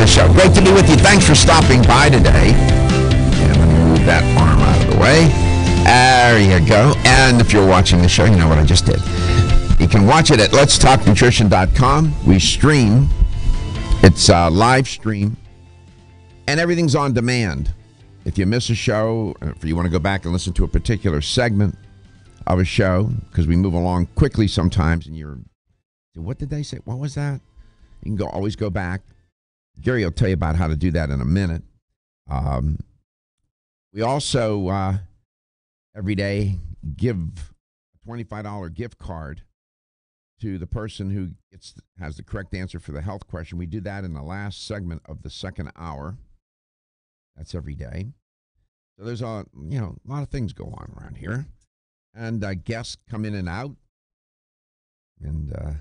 the show. Great to be with you. Thanks for stopping by today. And let me move that arm out of the way. There you go. And if you're watching the show, you know what I just did. You can watch it at letstalknutrition.com. We stream. It's a live stream. And everything's on demand. If you miss a show, if you want to go back and listen to a particular segment of a show, because we move along quickly sometimes, and you're, what did they say? What was that? You can always go back. Gary will tell you about how to do that in a minute. We also, every day, give a $25 gift card to the person who has the correct answer for the health question. We do that in the last segment of the second hour. That's every day. So there's a lot of things go on around here. And guests come in and out. And,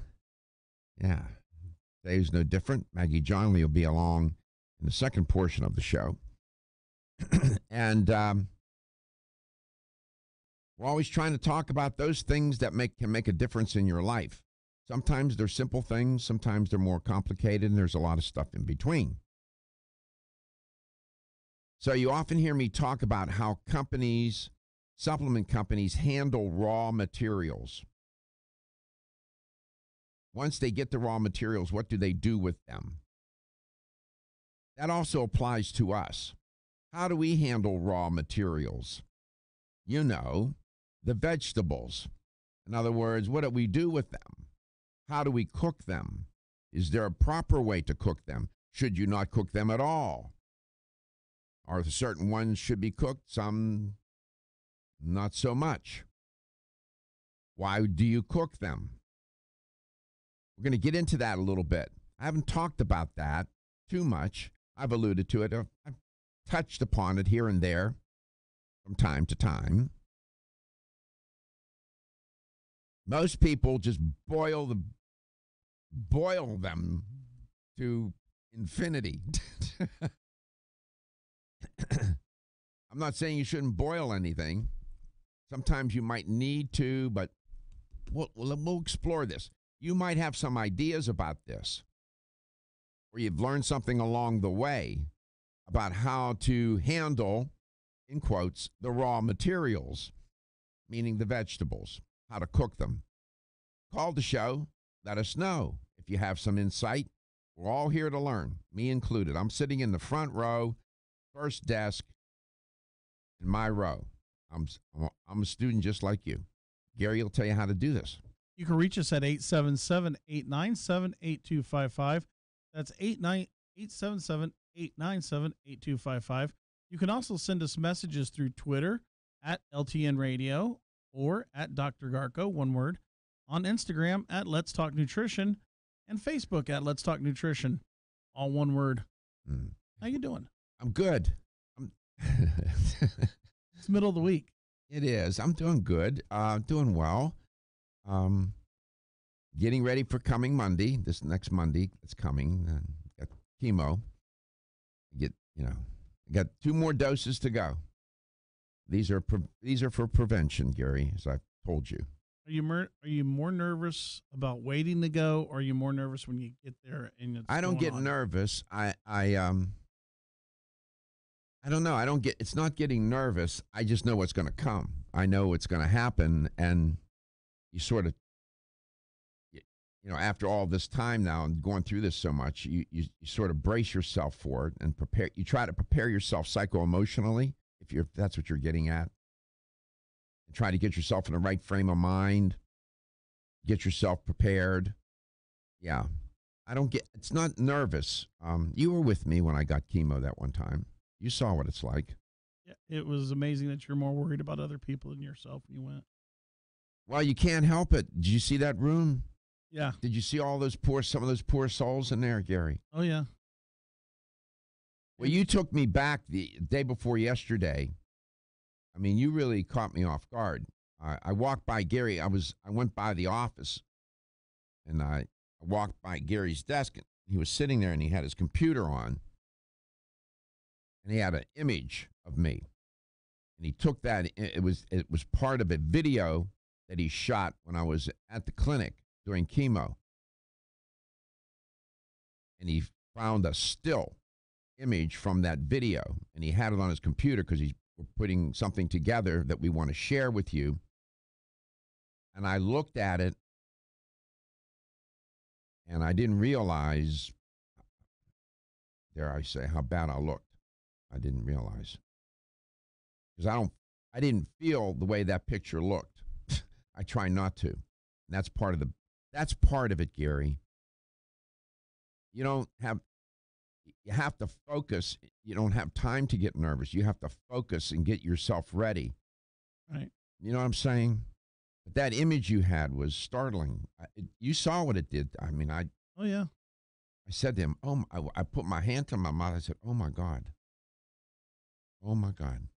today's no different. Maggie Johnle will be along in the second portion of the show. And we're always trying to talk about those things that can make a difference in your life. Sometimes they're simple things. Sometimes they're more complicated, and there's a lot of stuff in between. So you often hear me talk about how supplement companies handle raw materials. Once they get the raw materials, what do they do with them? That also applies to us. How do we handle raw materials? The vegetables. In other words, what do we do with them? How do we cook them? Is there a proper way to cook them? Should you not cook them at all? Are certain ones should be cooked, some not so much? Why do you cook them? We're going to get into that a little bit. I haven't talked about that too much. I've alluded to it. I've touched upon it here and there from time to time. Most people just boil them to infinity. I'm not saying you shouldn't boil anything. Sometimes you might need to, but we'll explore this. You might have some ideas about this, or you've learned something along the way about how to handle, in quotes, the raw materials, meaning the vegetables, how to cook them. Call the show. Let us know if you have some insight. We're all here to learn, me included. I'm sitting in the front row, first desk, in my row. I'm a student just like you. Gary will tell you how to do this. You can reach us at 877-897-8255. That's 877-897-8255. You can also send us messages through Twitter at LTN Radio or at Dr. Garko, one word, on Instagram at Let's Talk Nutrition, and Facebook at Let's Talk Nutrition, all one word. How you doing? I'm good. It's middle of the week. It is. I'm doing good. Doing well. Getting ready for coming Monday. This next Monday, it's coming. Got chemo. Got 2 more doses to go. These are for prevention, Gary, as I've told you. Are you more nervous about waiting to go, or are you more nervous when you get there and it's I don't get nervous. I don't know. It's not getting nervous. I just know what's going to come. I know what's going to happen, and you sort of, after all this time now and going through this so much, you sort of brace yourself for it and prepare. You try to prepare yourself psycho-emotionally, if that's what you're getting at. And try to get yourself in the right frame of mind. Get yourself prepared. Yeah. It's not nervous. You were with me when I got chemo that one time. You saw what it's like. Yeah, it was amazing that you're more worried about other people than yourself when you went. Well, you can't help it. Did you see that room? Yeah. Did you see some of those poor souls in there, Gary? Oh, yeah. Well, you took me back the day before yesterday. I mean, you really caught me off guard. I walked by Gary. I went by the office, and I walked by Gary's desk, and he was sitting there, and he had his computer on. And he had an image of me, and he took that. It was part of a video that he shot when I was at the clinic during chemo. And he found a still image from that video, and he had it on his computer because he's putting something together that we want to share with you. And I looked at it, and I didn't realize, dare I say, how bad I looked. I didn't realize. Because I didn't feel the way that picture looked. I try not to. And that's part of it, Gary. You have to focus. You don't have time to get nervous. You have to focus and get yourself ready. Right. You know what I'm saying? But that image you had was startling. You saw what it did. I mean, Oh, yeah. I said to him, I put my hand to my mouth. I said, oh, my God. Oh, my God.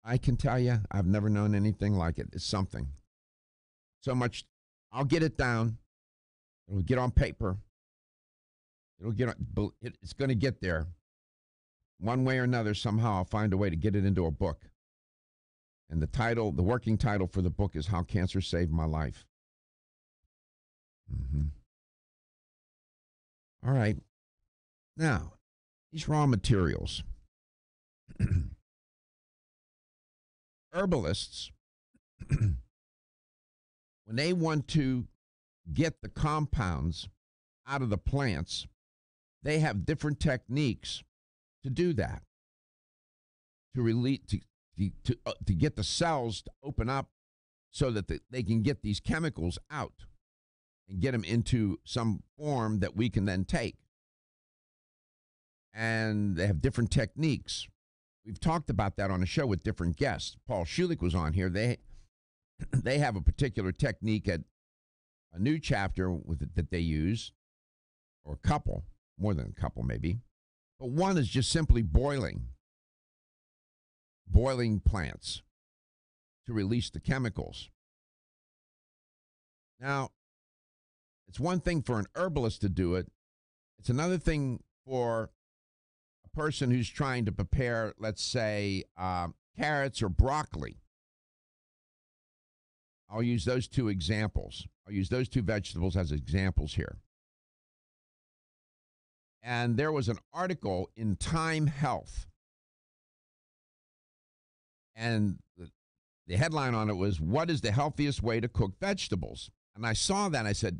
I can tell you, I've never known anything like it. It's something. So much. I'll get it down. It'll get on paper. It's going to get there. One way or another, somehow I'll find a way to get it into a book. And the working title for the book is How Cancer Saved My Life. Mm-hmm. All right. Now, these raw materials. Herbalists, when they want to get the compounds out of the plants, they have different techniques to do that, to get the cells to open up so that they can get these chemicals out and get them into some form that we can then take. And they have different techniques. We've talked about that on a show with different guests. Paul Schulich was on here. They have a particular technique at a new chapter that they use, or a couple, more than a couple maybe. But one is just simply boiling plants to release the chemicals. Now, it's one thing for an herbalist to do it. It's another thing for person who's trying to prepare, let's say, carrots or broccoli. I'll use those two examples. I'll use those two vegetables as examples here. And there was an article in Time Health. And the headline on it was, what is the healthiest way to cook vegetables? And I saw that and I said,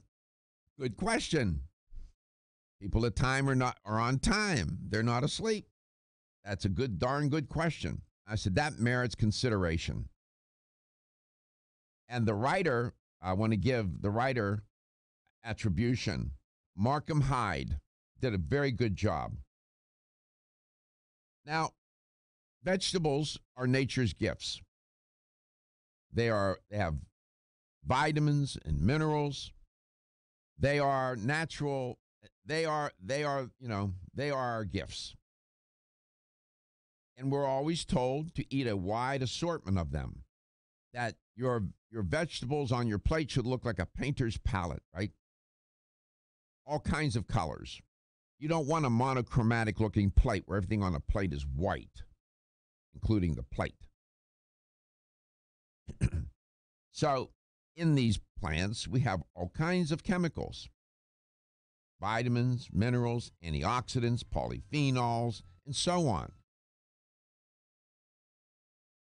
good question. People at Time are on time. They're not asleep. That's a darn good question. I said, that merits consideration. And the writer, I want to give the writer attribution. Markham Hyde did a very good job. Now, vegetables are nature's gifts. They have vitamins and minerals. They are natural. They are our gifts. And we're always told to eat a wide assortment of them. That your vegetables on your plate should look like a painter's palette, right? All kinds of colors. You don't want a monochromatic looking plate where everything on a plate is white, including the plate. So, in these plants, we have all kinds of chemicals. Vitamins, minerals, antioxidants, polyphenols, and so on.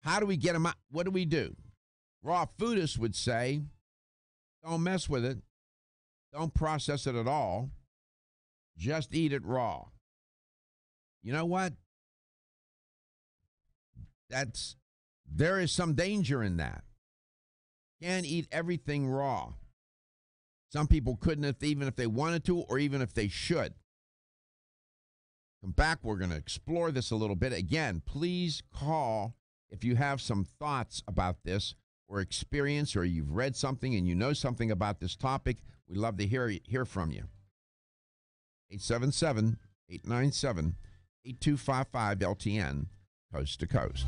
How do we get them out? What do we do? Raw foodists would say, don't mess with it. Don't process it at all. Just eat it raw. You know what? There is some danger in that. Can't eat everything raw. Some people couldn't even if they wanted to or even if they should. Come back, we're going to explore this a little bit. Again, please call if you have some thoughts about this or experience or you've read something and you know something about this topic. We'd love to hear from you. 877-897-8255 LTN, coast to coast.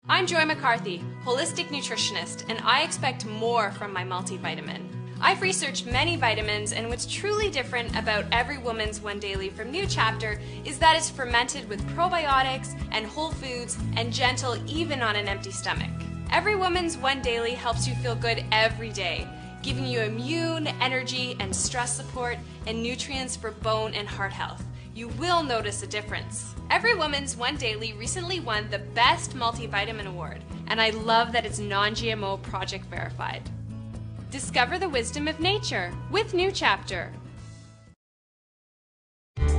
I'm Joy McCarthy, holistic nutritionist, and I expect more from my multivitamin. I've researched many vitamins, and what's truly different about Every Woman's One Daily from New Chapter is that it's fermented with probiotics and whole foods and gentle even on an empty stomach. Every Woman's One Daily helps you feel good every day. giving you immune, energy, and stress support, and nutrients for bone and heart health. You will notice a difference. Every Woman's One Daily recently won the Best Multivitamin Award, and I love that it's non-GMO project verified. Discover the wisdom of nature with New Chapter.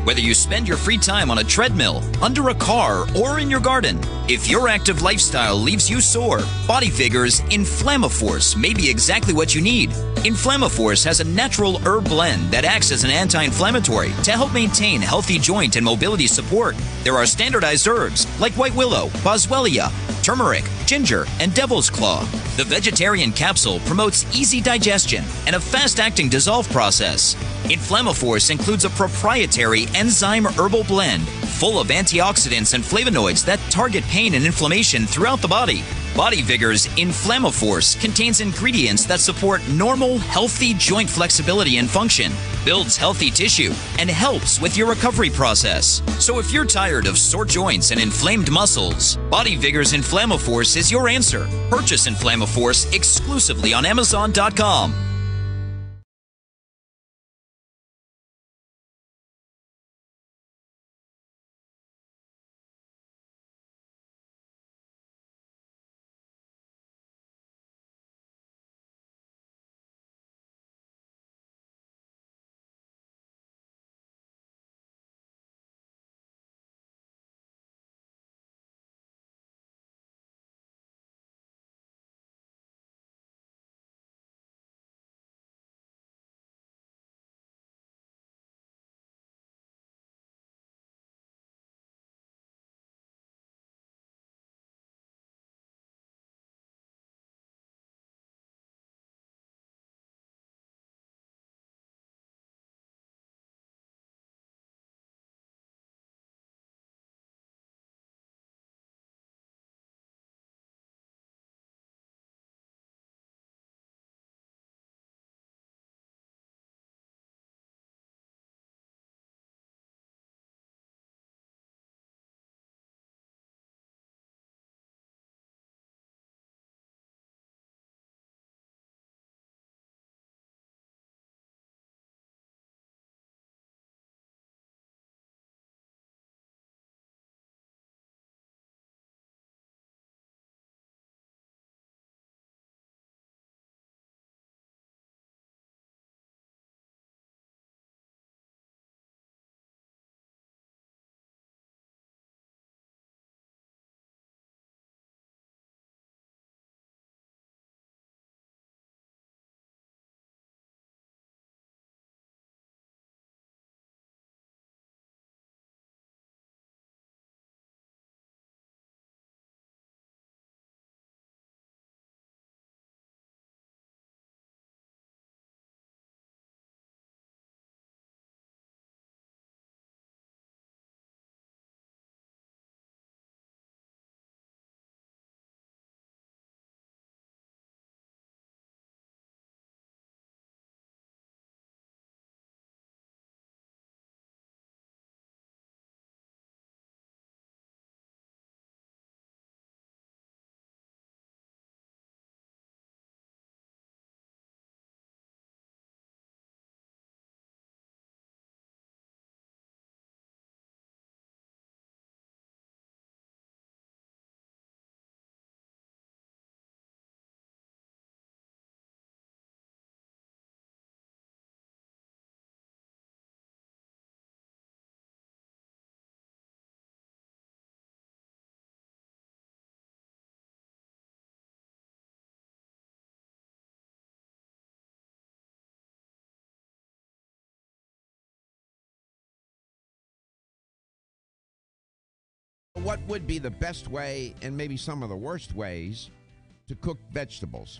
Whether you spend your free time on a treadmill, under a car, or in your garden, if your active lifestyle leaves you sore, Body Figure's Inflammaforce may be exactly what you need. Inflammaforce has a natural herb blend that acts as an anti-inflammatory to help maintain healthy joint and mobility support. There are standardized herbs like white willow, boswellia, turmeric, ginger, and devil's claw. The vegetarian capsule promotes easy digestion and a fast-acting dissolve process. Inflammaforce includes a proprietary enzyme herbal blend full of antioxidants and flavonoids that target pain and inflammation throughout the body. Body Vigor's Inflammaforce contains ingredients that support normal, healthy joint flexibility and function, builds healthy tissue, and helps with your recovery process. So if you're tired of sore joints and inflamed muscles, Body Vigor's Inflammaforce is your answer. Purchase Inflammaforce exclusively on Amazon.com. What would be the best way, and maybe some of the worst ways, to cook vegetables?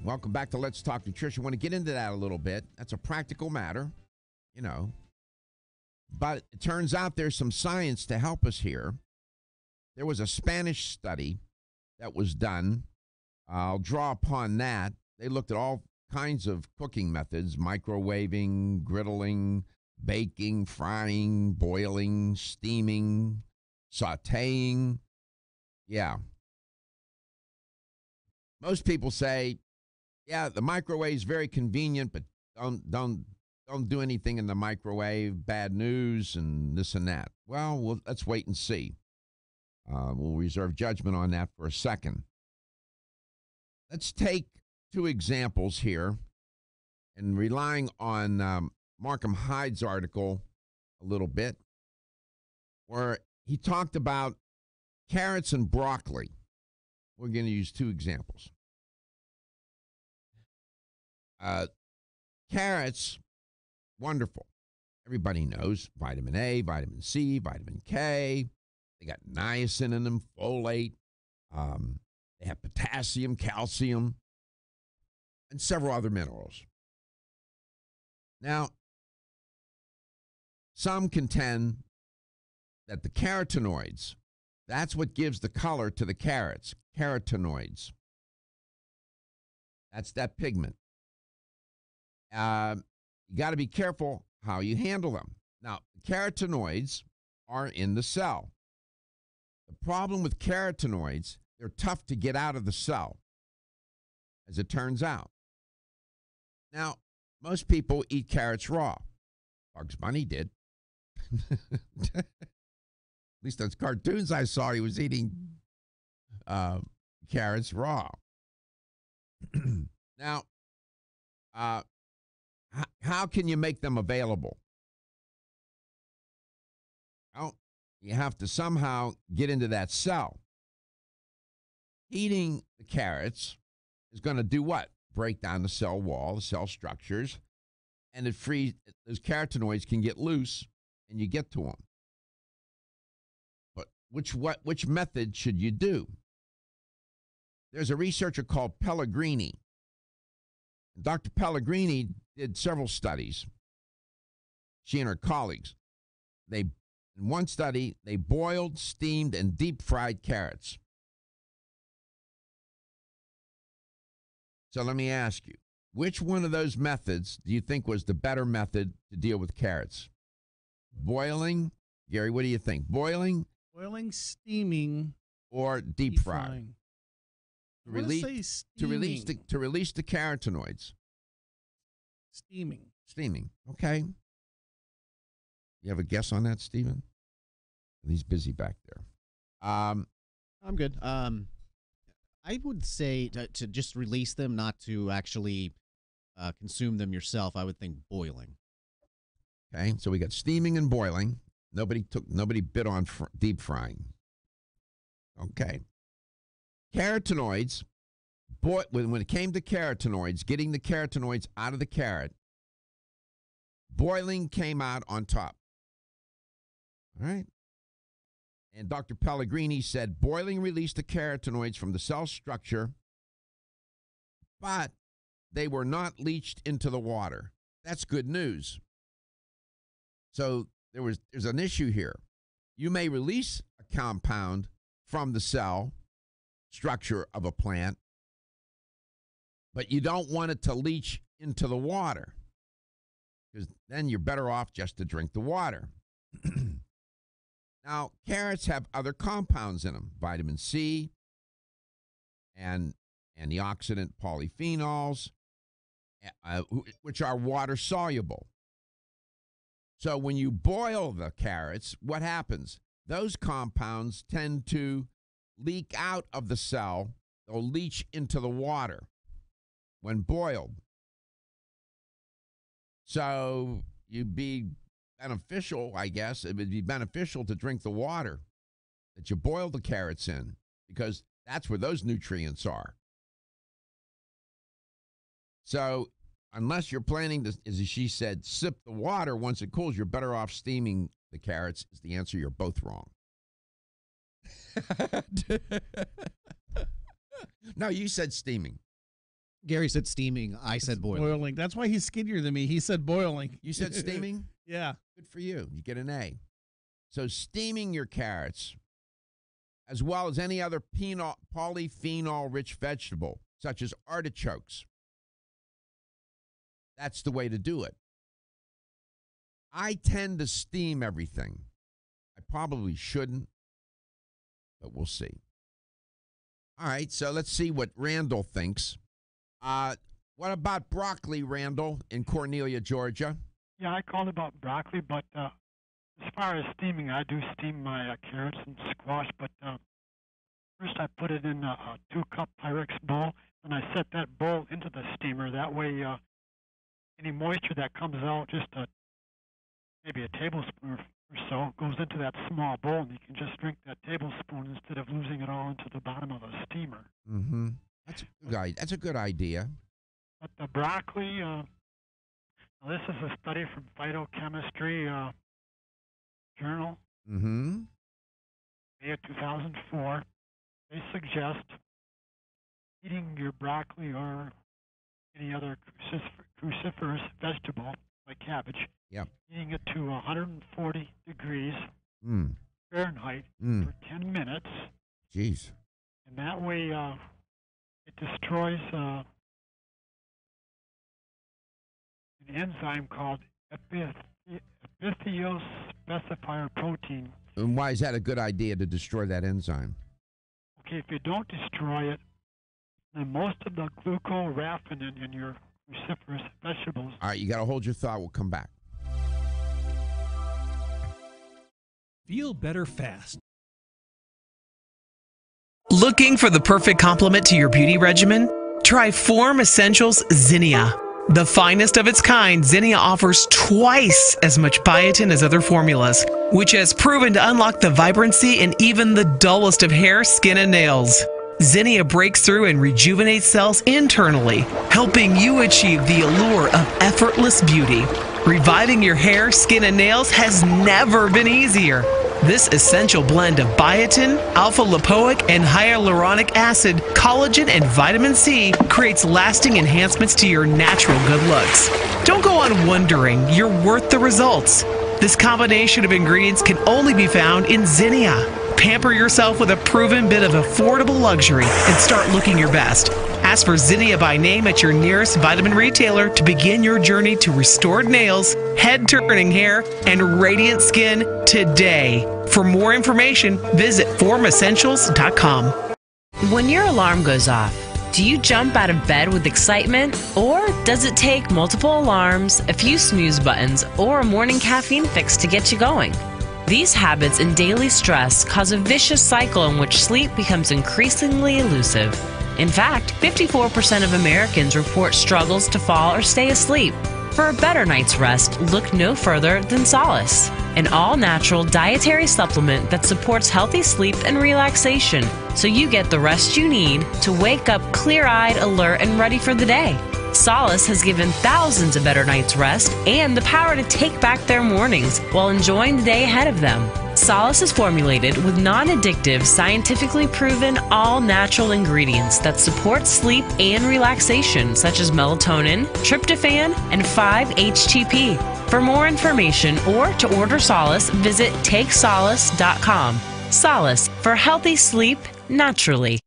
Welcome back to Let's Talk Nutrition. I want to get into that a little bit. That's a practical matter, you know. But it turns out there's some science to help us here. There was a Spanish study that was done. I'll draw upon that. They looked at all kinds of cooking methods: microwaving, griddling, baking, frying, boiling, steaming, sautéing. Yeah. Most people say, yeah, the microwave is very convenient, but don't do anything in the microwave. Bad news and this and that. Well, let's wait and see. We'll reserve judgment on that for a second. Let's take two examples here, and relying on Markham Hyde's article a little bit, where he talked about carrots and broccoli. We're going to use two examples. Carrots, wonderful. Everybody knows vitamin A, vitamin C, vitamin K. They got niacin in them, folate. They have potassium, calcium, and several other minerals. Now, some contend that the carotenoids, that's what gives the color to the carrots, carotenoids. That's that pigment. You got to be careful how you handle them. Now, the carotenoids are in the cell. The problem with carotenoids, they're tough to get out of the cell, as it turns out. Now, most people eat carrots raw. Bugs Bunny did. At least those cartoons I saw, he was eating carrots raw. Now, how can you make them available? Well, you have to somehow get into that cell. Eating the carrots is going to do what? Break down the cell wall, the cell structures, and those carotenoids can get loose, and you get to them. But which method should you do? There's a researcher called Pellegrini. Dr. Pellegrini did several studies. She and her colleagues. In one study, they boiled, steamed, and deep-fried carrots. So let me ask you, which one of those methods do you think was the better method to deal with carrots? Boiling? Gary, what do you think? Boiling? Boiling, steaming, or deep frying? frying. To release the carotenoids. Steaming. Okay. You have a guess on that, Stephen? He's busy back there. I'm good. I would say to just release them, not to actually consume them yourself. I would think boiling. Okay, so we got steaming and boiling. Nobody bid on deep frying. Okay. Carotenoids, when it came to carotenoids, getting the carotenoids out of the carrot, boiling came out on top. All right. And Dr. Pellegrini said boiling released the carotenoids from the cell structure, but they were not leached into the water. That's good news. So there's an issue here. You may release a compound from the cell structure of a plant, but you don't want it to leach into the water, because then you're better off just to drink the water. Now, carrots have other compounds in them, vitamin C and antioxidant polyphenols, which are water soluble. So when you boil the carrots, what happens? Those compounds tend to leak out of the cell. They'll leach into the water when boiled. So you'd be beneficial, I guess. It would be beneficial to drink the water that you boiled the carrots in, because that's where those nutrients are. So unless you're planning to, as she said, sip the water once it cools, you're better off steaming the carrots, is the answer. You're both wrong. No, you said steaming. Gary said steaming. I said boiling. That's why he's skinnier than me. He said boiling. You said steaming? Yeah. Good for you. You get an A. So steaming your carrots, as well as any other polyphenol-rich vegetable, such as artichokes, that's the way to do it. I tend to steam everything. I probably shouldn't, but we'll see. All right, so let's see what Randall thinks. What about broccoli, Randall, in Cornelia, Georgia? Yeah, I called about broccoli, but as far as steaming, I do steam my carrots and squash, but first I put it in a 2-cup Pyrex bowl, and I set that bowl into the steamer. That way, any moisture that comes out, just maybe a tablespoon or so, goes into that small bowl, and you can just drink that tablespoon instead of losing it all into the bottom of the steamer. Mm-hmm. That's a good idea. But the broccoli, this is a study from Phytochemistry Journal, Mm-hmm. May of 2004. They suggest eating your broccoli or any other cruciferous vegetable like cabbage, Yep. eating it to 140 degrees Mm. Fahrenheit Mm. for 10 minutes, Jeez. and that way it destroys an enzyme called epithelial-specifier protein. And why is that a good idea to destroy that enzyme? Okay, if you don't destroy it, then most of the glucoraphanin in your cruciferous vegetables. All right, you got to hold your thought. We'll come back. Feel better fast. Looking for the perfect complement to your beauty regimen? Try Form Essentials Zinnia. The finest of its kind, Zinnia offers twice as much biotin as other formulas, which has proven to unlock the vibrancy in even the dullest of hair, skin, and nails. Zinnia breaks through and rejuvenates cells internally, helping you achieve the allure of effortless beauty. Reviving your hair, skin, and nails has never been easier. This essential blend of biotin, alpha-lipoic, and hyaluronic acid, collagen, and vitamin C creates lasting enhancements to your natural good looks. Don't go on wondering. You're worth the results. This combination of ingredients can only be found in Zinnia. Pamper yourself with a proven bit of affordable luxury and start looking your best. Ask for Zinnia by name at your nearest vitamin retailer to begin your journey to restored nails, head-turning hair, and radiant skin today. For more information, visit formessentials.com. When your alarm goes off, do you jump out of bed with excitement? Or does it take multiple alarms, a few snooze buttons, or a morning caffeine fix to get you going? These habits and daily stress cause a vicious cycle in which sleep becomes increasingly elusive. In fact, 54% of Americans report struggles to fall or stay asleep. For a better night's rest, look no further than Solace, an all-natural dietary supplement that supports healthy sleep and relaxation, so you get the rest you need to wake up clear-eyed, alert, and ready for the day. Solace has given thousands a better night's rest and the power to take back their mornings while enjoying the day ahead of them. Solace is formulated with non-addictive, scientifically proven, all-natural ingredients that support sleep and relaxation, such as melatonin, tryptophan, and 5-HTP. For more information or to order Solace, visit takesolace.com. Solace for healthy sleep naturally.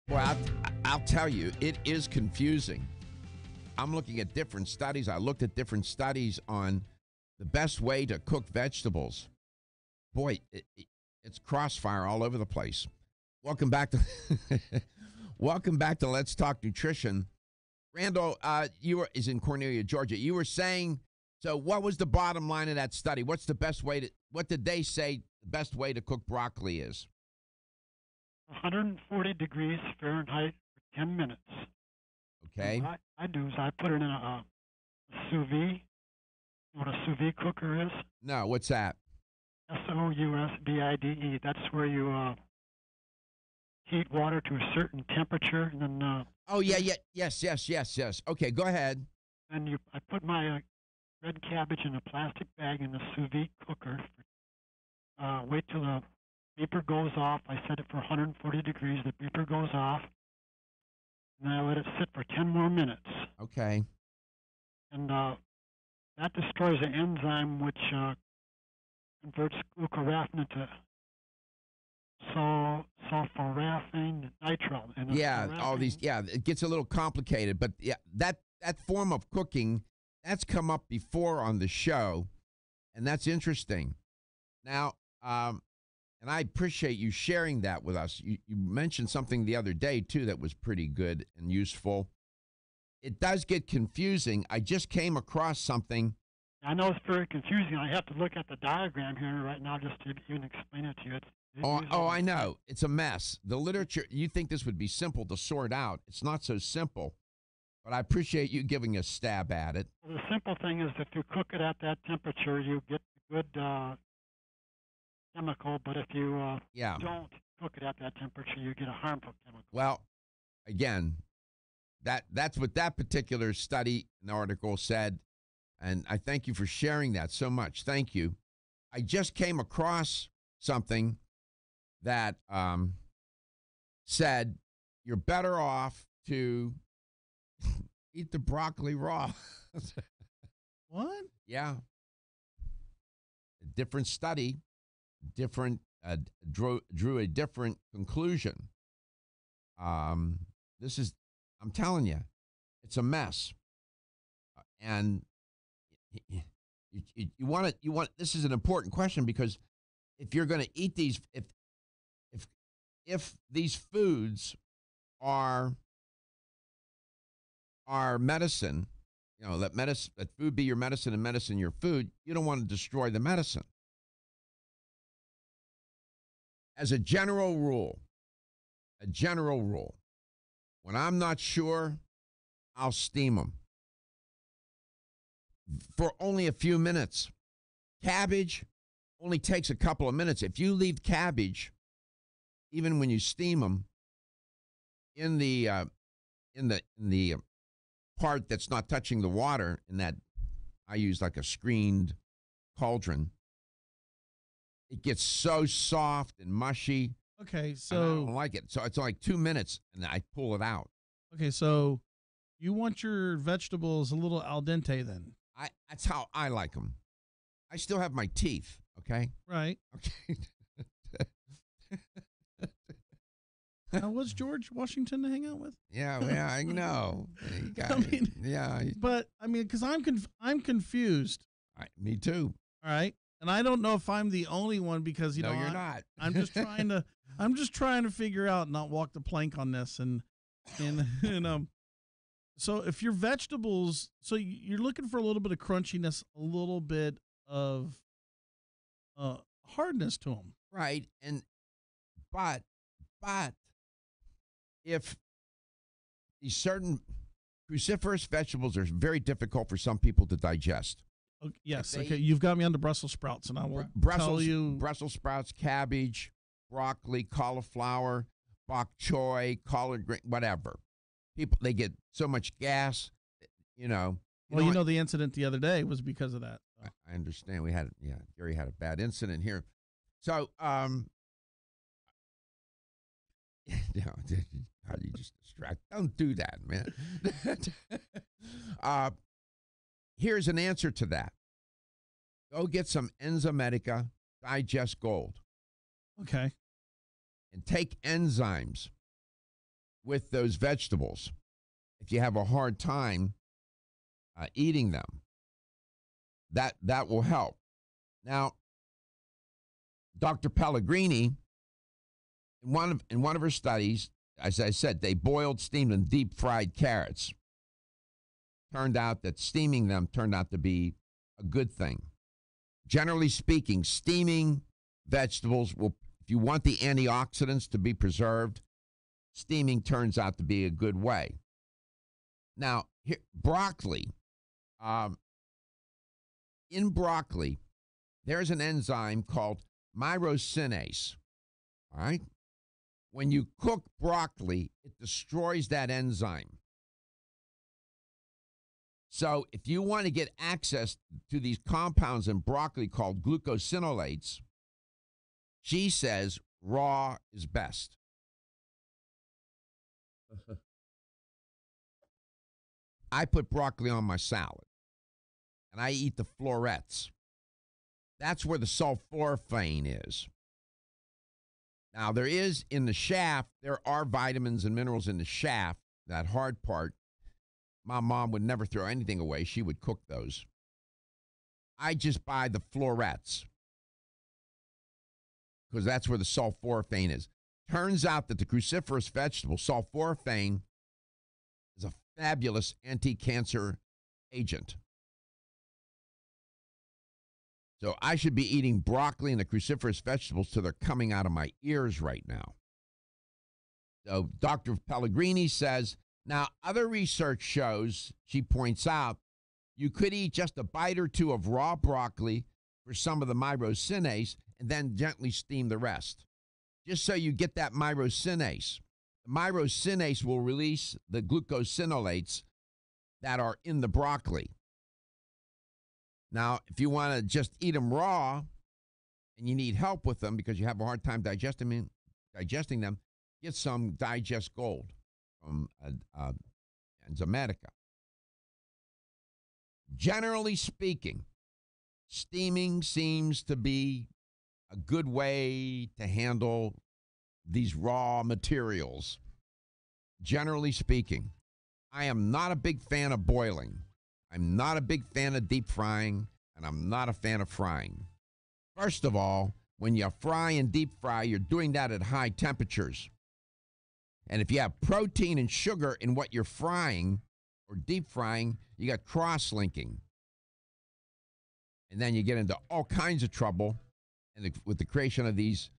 Well, I'll tell you, it is confusing. I'm looking at different studies. I looked at different studies on the best way to cook vegetables. Boy, it's crossfire all over the place. Welcome back to welcome back to Let's Talk Nutrition. Randall, is in Cornelia, Georgia. You were saying, so what was the bottom line of that study? What's the best way to, what did they say the best way to cook broccoli is? 140 degrees Fahrenheit for 10 minutes. Okay. What I do is I put it in a sous vide. You know what a sous vide cooker is? No, what's that? SOUSVIDE. That's where you heat water to a certain temperature, and then. Oh yeah, yes. Okay, go ahead. And I put my red cabbage in a plastic bag in the sous vide cooker. Wait till the beeper goes off. I set it for 140 degrees. The beeper goes off, and I let it sit for 10 more minutes. Okay. And that destroys an enzyme which converts glucoraphanin into sulforaphane nitrile. And all these. Yeah, it gets a little complicated, but yeah, that form of cooking that's come up before on the show, and that's interesting. Now, and I appreciate you sharing that with us. You mentioned something the other day too that was pretty good and useful. It does get confusing. I just came across something. I know it's very confusing. I have to look at the diagram here right now just to even explain it to you. I know. It's a mess. The literature, you think this would be simple to sort out. It's not so simple, but I appreciate you giving a stab at it. Well, the simple thing is if you cook it at that temperature, you get good chemical, but if you don't cook it at that temperature, you get a harmful chemical. Well, again, that's what that particular study and article said, and I thank you for sharing that so much. Thank you. I just came across something that said you're better off to eat the broccoli raw. What? Yeah. A different study, drew a different conclusion. I'm telling you, it's a mess. And you want this is an important question because if you're going to eat these, if these foods are medicine, let food be your medicine and medicine your food, you don't want to destroy the medicine. As a general rule, when I'm not sure, I'll steam them for only a few minutes. Cabbage only takes a couple of minutes. If you leave cabbage, even when you steam them, in the part that's not touching the water, in that I use like a screened cauldron, it gets so soft and mushy. Okay, so I don't like it. So it's like 2 minutes, and I pull it out. Okay, so you want your vegetables a little al dente then? That's how I like them. I still have my teeth. Okay. Right. Okay. Now, was George Washington to hang out with? Yeah, I know. Because I'm confused. Me too. All right, and I don't know if I'm the only one because you're not. I'm just trying to figure out, not walk the plank on this, and so if your vegetables, so you're looking for a little bit of crunchiness, a little bit of hardness to them, right? But if these certain cruciferous vegetables are very difficult for some people to digest. Yes. Okay. You've got me on the Brussels sprouts, and I will tell you Brussels sprouts, cabbage, broccoli, cauliflower, bok choy, collard green, whatever. People, they get so much gas, Well, the incident the other day was because of that. I understand. Gary had a bad incident here. So, how do you just distract? Don't do that, man. Here's an answer to that. Go get some Enzymedica Digest Gold. Okay. And take enzymes with those vegetables if you have a hard time eating them. That will help. Now, Dr. Pellegrini, in one of her studies, as I said, they boiled, steamed, and deep fried carrots. Turned out that steaming them turned out to be a good thing. Generally speaking, steaming vegetables will, if you want the antioxidants to be preserved, steaming turns out to be a good way. Now, here, broccoli. In broccoli, there's an enzyme called myrosinase. All right? When you cook broccoli, it destroys that enzyme. So if you want to get access to these compounds in broccoli called glucosinolates, she says raw is best. I put broccoli on my salad, and I eat the florets. That's where the sulforaphane is. Now, there is in the shaft, there are vitamins and minerals in the shaft, that hard part. My mom would never throw anything away. She would cook those. I just buy the florets because that's where the sulforaphane is. Turns out that the cruciferous vegetable, sulforaphane, is a fabulous anti-cancer agent. So I should be eating broccoli and the cruciferous vegetables till they're coming out of my ears right now. So Dr. Pellegrini says, now other research shows, she points out, you could eat just a bite or two of raw broccoli for some of the myrosinase and then gently steam the rest. Just so you get that myrosinase. The myrosinase will release the glucosinolates that are in the broccoli. Now, if you want to just eat them raw and you need help with them because you have a hard time digesting them, get some Digest Gold from Enzymedica. Generally speaking, steaming seems to be a good way to handle these raw materials. Generally speaking, I am not a big fan of boiling. I'm not a big fan of deep frying, and I'm not a fan of frying. First of all, when you fry and deep fry, you're doing that at high temperatures. And if you have protein and sugar in what you're frying or deep frying, you got cross-linking. And then you get into all kinds of trouble with the creation of these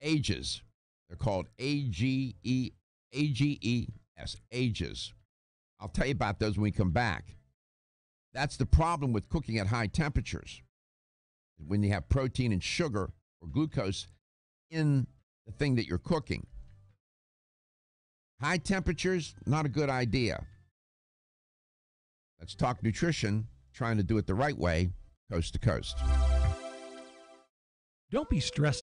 ages. They're called AGES, ages. I'll tell you about those when we come back. That's the problem with cooking at high temperatures. When you have protein and sugar or glucose in the thing that you're cooking. High temperatures, not a good idea. Let's talk nutrition, trying to do it the right way, coast to coast. Don't be stressed.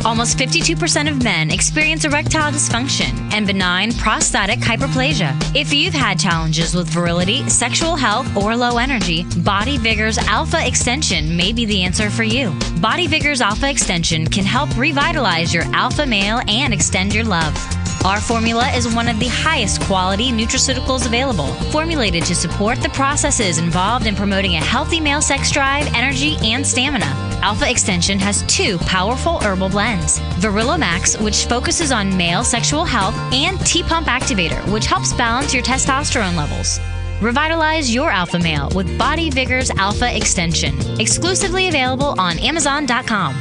Almost 52% of men experience erectile dysfunction and benign prostatic hyperplasia. If you've had challenges with virility, sexual health, or low energy, Body Vigor's Alpha Extension may be the answer for you. Body Vigor's Alpha Extension can help revitalize your alpha male and extend your love. Our formula is one of the highest quality nutraceuticals available, formulated to support the processes involved in promoting a healthy male sex drive, energy, and stamina. Alpha Extension has 2 powerful herbal blends, Virilla Max, which focuses on male sexual health, and T-Pump Activator, which helps balance your testosterone levels. Revitalize your alpha male with Body Vigor's Alpha Extension, exclusively available on Amazon.com.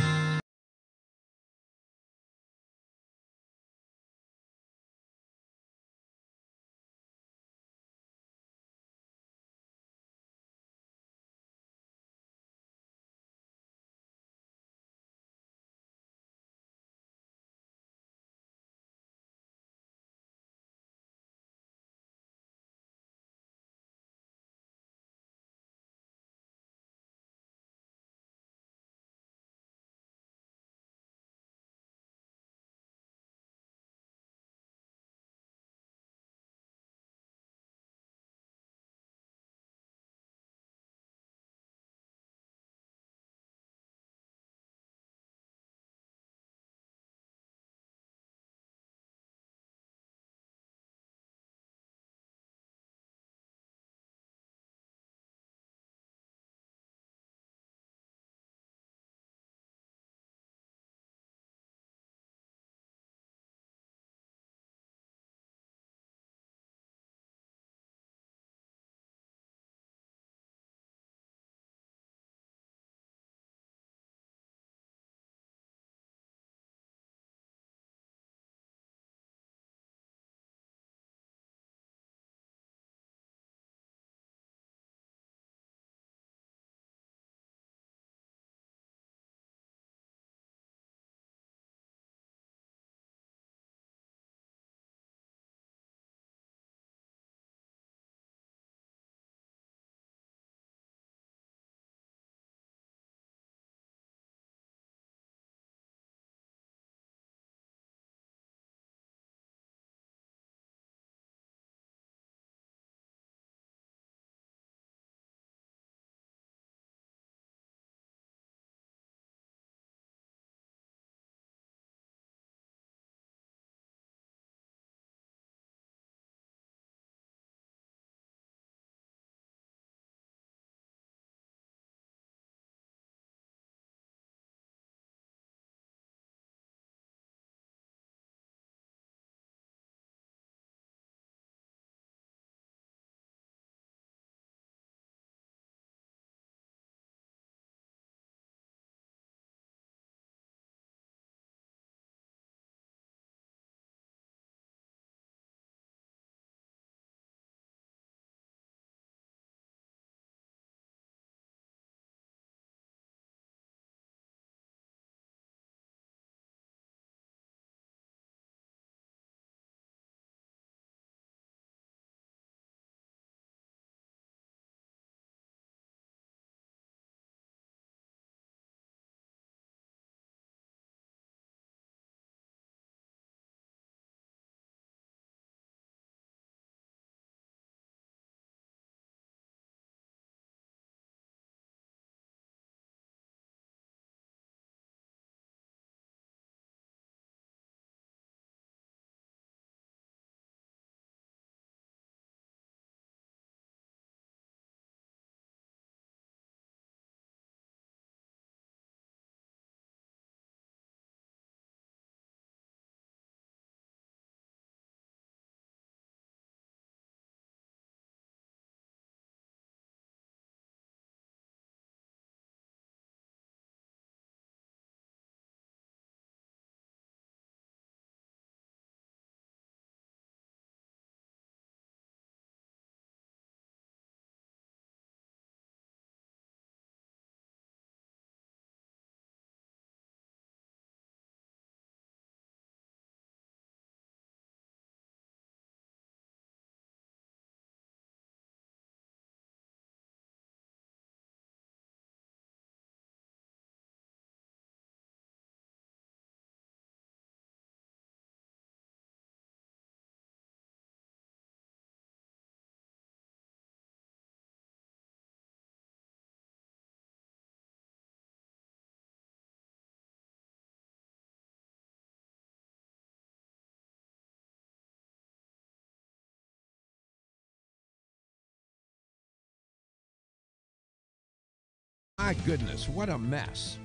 My goodness, what a mess.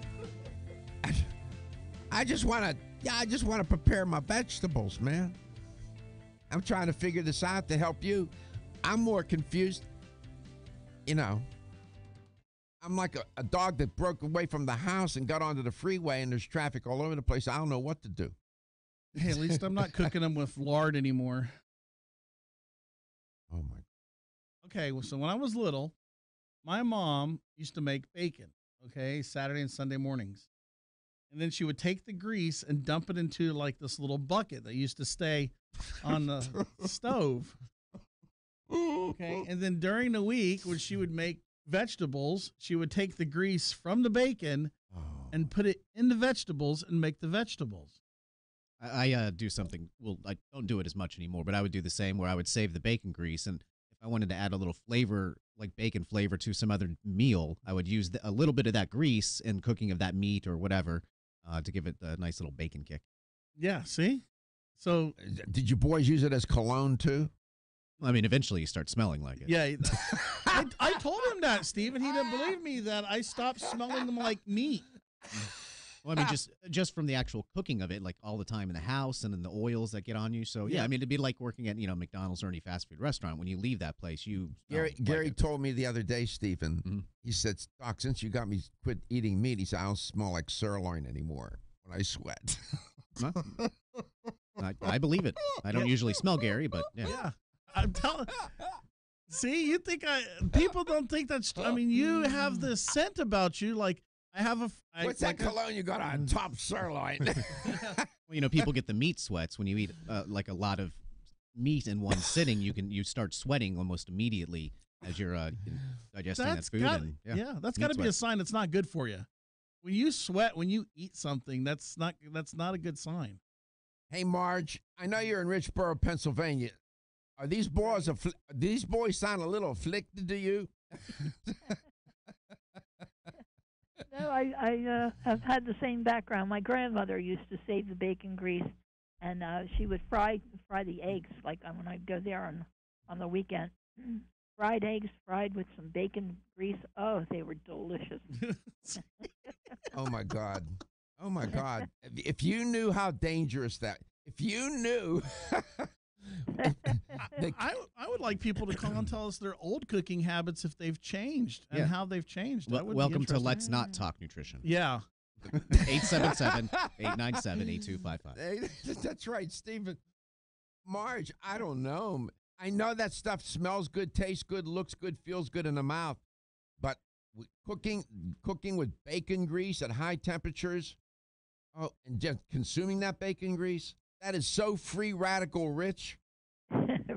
I just want to prepare my vegetables, man. I'm trying to figure this out to help you. I'm more confused. You know, I'm like a dog that broke away from the house and got onto the freeway and there's traffic all over the place. I don't know what to do. Hey, at least I'm not cooking them with lard anymore. Oh, my. Okay, well, so when I was little, my mom used to make bacon, okay, Saturday and Sunday mornings. And then she would take the grease and dump it into like this little bucket that used to stay on the stove. Okay, and then during the week when she would make vegetables, she would take the grease from the bacon and put it in the vegetables and make the vegetables. I do something, well, I don't do it as much anymore, but I would do the same where I would save the bacon grease, and if I wanted to add a little flavor, like bacon flavor to some other meal, I would use a little bit of that grease in cooking of that meat or whatever to give it a nice little bacon kick. Yeah, see? So did you boys use it as cologne too? I mean, eventually you start smelling like it. Yeah, I told him that, Steve, and he didn't believe me that I stopped smelling them like meat. Well, I mean, just from the actual cooking of it, like all the time in the house and then the oils that get on you. So, yeah, I mean, it'd be like working at, McDonald's or any fast food restaurant. When you leave that place, Gary told me the other day, Stephen, he said, Doc, since you got me quit eating meat, he said, I don't smell like sirloin anymore when I sweat. I believe it. I don't usually smell Gary, but yeah. Yeah. I'm telling. See, you think people don't think that's. I mean, you have this scent about you. Like I have a. What's that cologne you got on top sirloin? Well, people get the meat sweats when you eat like a lot of meat in one sitting. You start sweating almost immediately as you're digesting that food. That's got to be a sign it's not good for you. When you sweat when you eat something, that's not a good sign. Hey, Marge, I know you're in Richboro, Pennsylvania. Are these boys sound a little afflicted to you? No, I have had the same background. My grandmother used to save the bacon grease, and she would fry the eggs. Like when I'd go there on the weekend, fried eggs fried with some bacon grease. Oh, they were delicious. Oh my God! Oh my God! If you knew how dangerous that, if you knew. I would like people to call and tell us their old cooking habits if they've changed and how they've changed. Welcome to Let's Not Talk Nutrition. Yeah. 877-897-8255. That's right, Stephen. Marge, I don't know. I know that stuff smells good, tastes good, looks good, feels good in the mouth. But cooking with bacon grease at high temperatures, and just consuming that bacon grease, that is so free radical rich.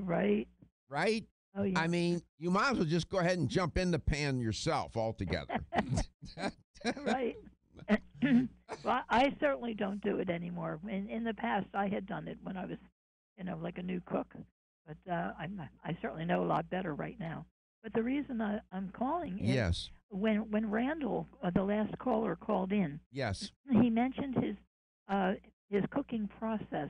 Right. Right? Oh, yeah. I mean, you might as well just go ahead and jump in the pan yourself altogether. Right. Well, I certainly don't do it anymore. In the past, I had done it when I was, like a new cook. But I certainly know a lot better right now. But the reason I'm calling is when Randall, the last caller, called in, yes, he mentioned his cooking process,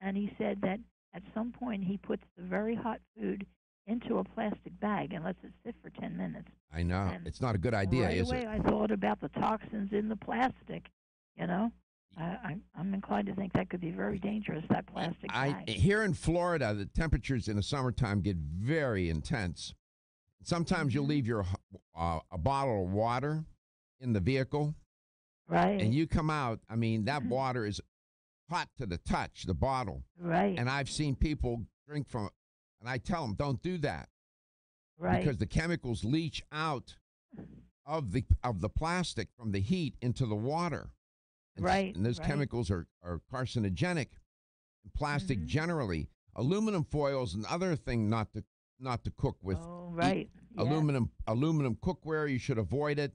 and he said that at some point he puts the very hot food into a plastic bag and lets it sit for 10 minutes. I know. And it's not a good idea, right is away, it? I thought about the toxins in the plastic, I'm inclined to think that could be very dangerous, that plastic bag. Here in Florida, the temperatures in the summertime get very intense. Sometimes you'll leave your a bottle of water in the vehicle. Right. And you come out, I mean, that water is hot to the touch, the bottle. Right. And I've seen people drink from it, and I tell them, don't do that. Right. Because the chemicals leach out of the plastic from the heat into the water. And, right. And those chemicals are carcinogenic. And plastic generally. Aluminum foil is another thing not to cook with. Oh, right. Aluminum cookware, you should avoid it.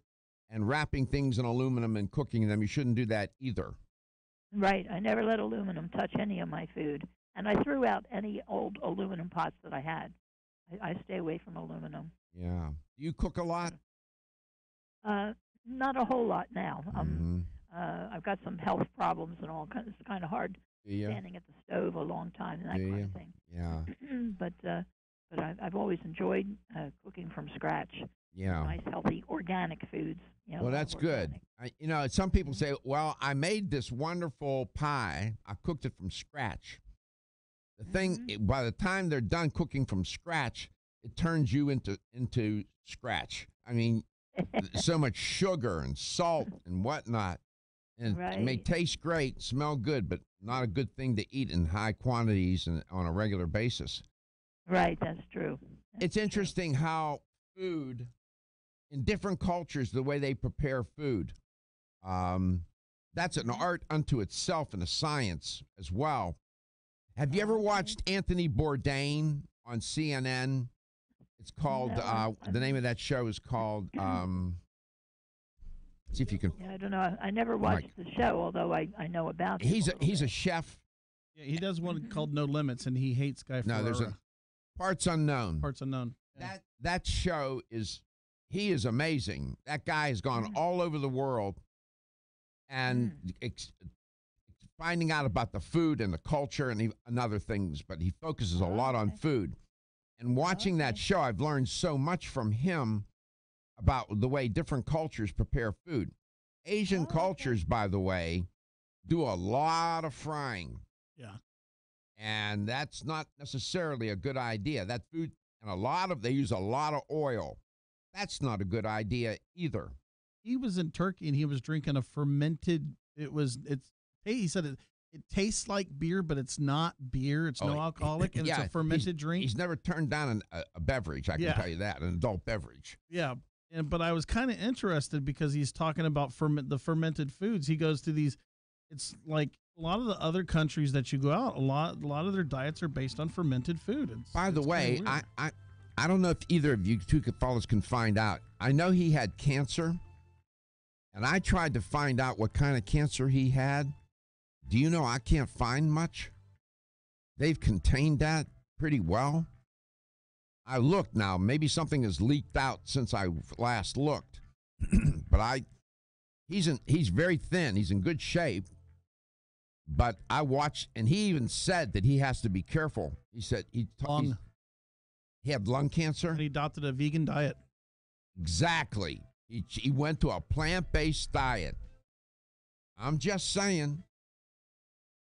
And wrapping things in aluminum and cooking them, you shouldn't do that either. Right. I never let aluminum touch any of my food. And I threw out any old aluminum pots that I had. I stay away from aluminum. Yeah. Do you cook a lot? Not a whole lot now. I've got some health problems and all. It's kind of hard standing at the stove a long time and that kind of thing. Yeah. But I've always enjoyed cooking from scratch. Yeah. Nice, healthy, organic foods. You know, Well, a lot that's of good. organic. Some people say, well, I made this wonderful pie. I cooked it from scratch. The thing, by the time they're done cooking from scratch, it turns you into scratch. I mean, so much sugar and salt and whatnot. And it may Right. taste great, smell good, but not a good thing to eat in high quantities and on a regular basis. Right, that's true. It's interesting how food, in different cultures, the way they prepare food, that's an art unto itself and a science as well. Have you ever watched Anthony Bourdain on CNN? It's called, the name of that show is called, see if you can. Yeah, I don't know. I never watched the show, although I know about it. He's a chef. Yeah, he does one called No Limits, and he hates Guy Ferrara. No, there's a Parts Unknown. Parts Unknown. Yeah. That show he is amazing. That guy has gone all over the world and finding out about the food and the culture and other things, but he focuses a lot on food. And watching that show, I've learned so much from him about the way different cultures prepare food. Asian cultures, by the way, do a lot of frying. Yeah. And that's not necessarily a good idea. That food, and they use a lot of oil. That's not a good idea either. He was in Turkey and he was drinking a fermented. He said it tastes like beer, but it's not beer. It's no alcoholic, and it's a fermented drink. He's never turned down a beverage. I can tell you that, an adult beverage. Yeah, but I was kind of interested because he's talking about the fermented foods. He goes to these. It's like a lot of the other countries that you go out. A lot of their diets are based on fermented food. By the way, I don't know if either of you two fellas can find out. I know he had cancer, and I tried to find out what kind of cancer he had. Do you know I can't find much? They've contained that pretty well. I looked now. Maybe something has leaked out since I last looked. But he's very thin. He's in good shape. But I watched, and he even said that he has to be careful. He said he had lung cancer. And he adopted a vegan diet. Exactly. He went to a plant-based diet. I'm just saying.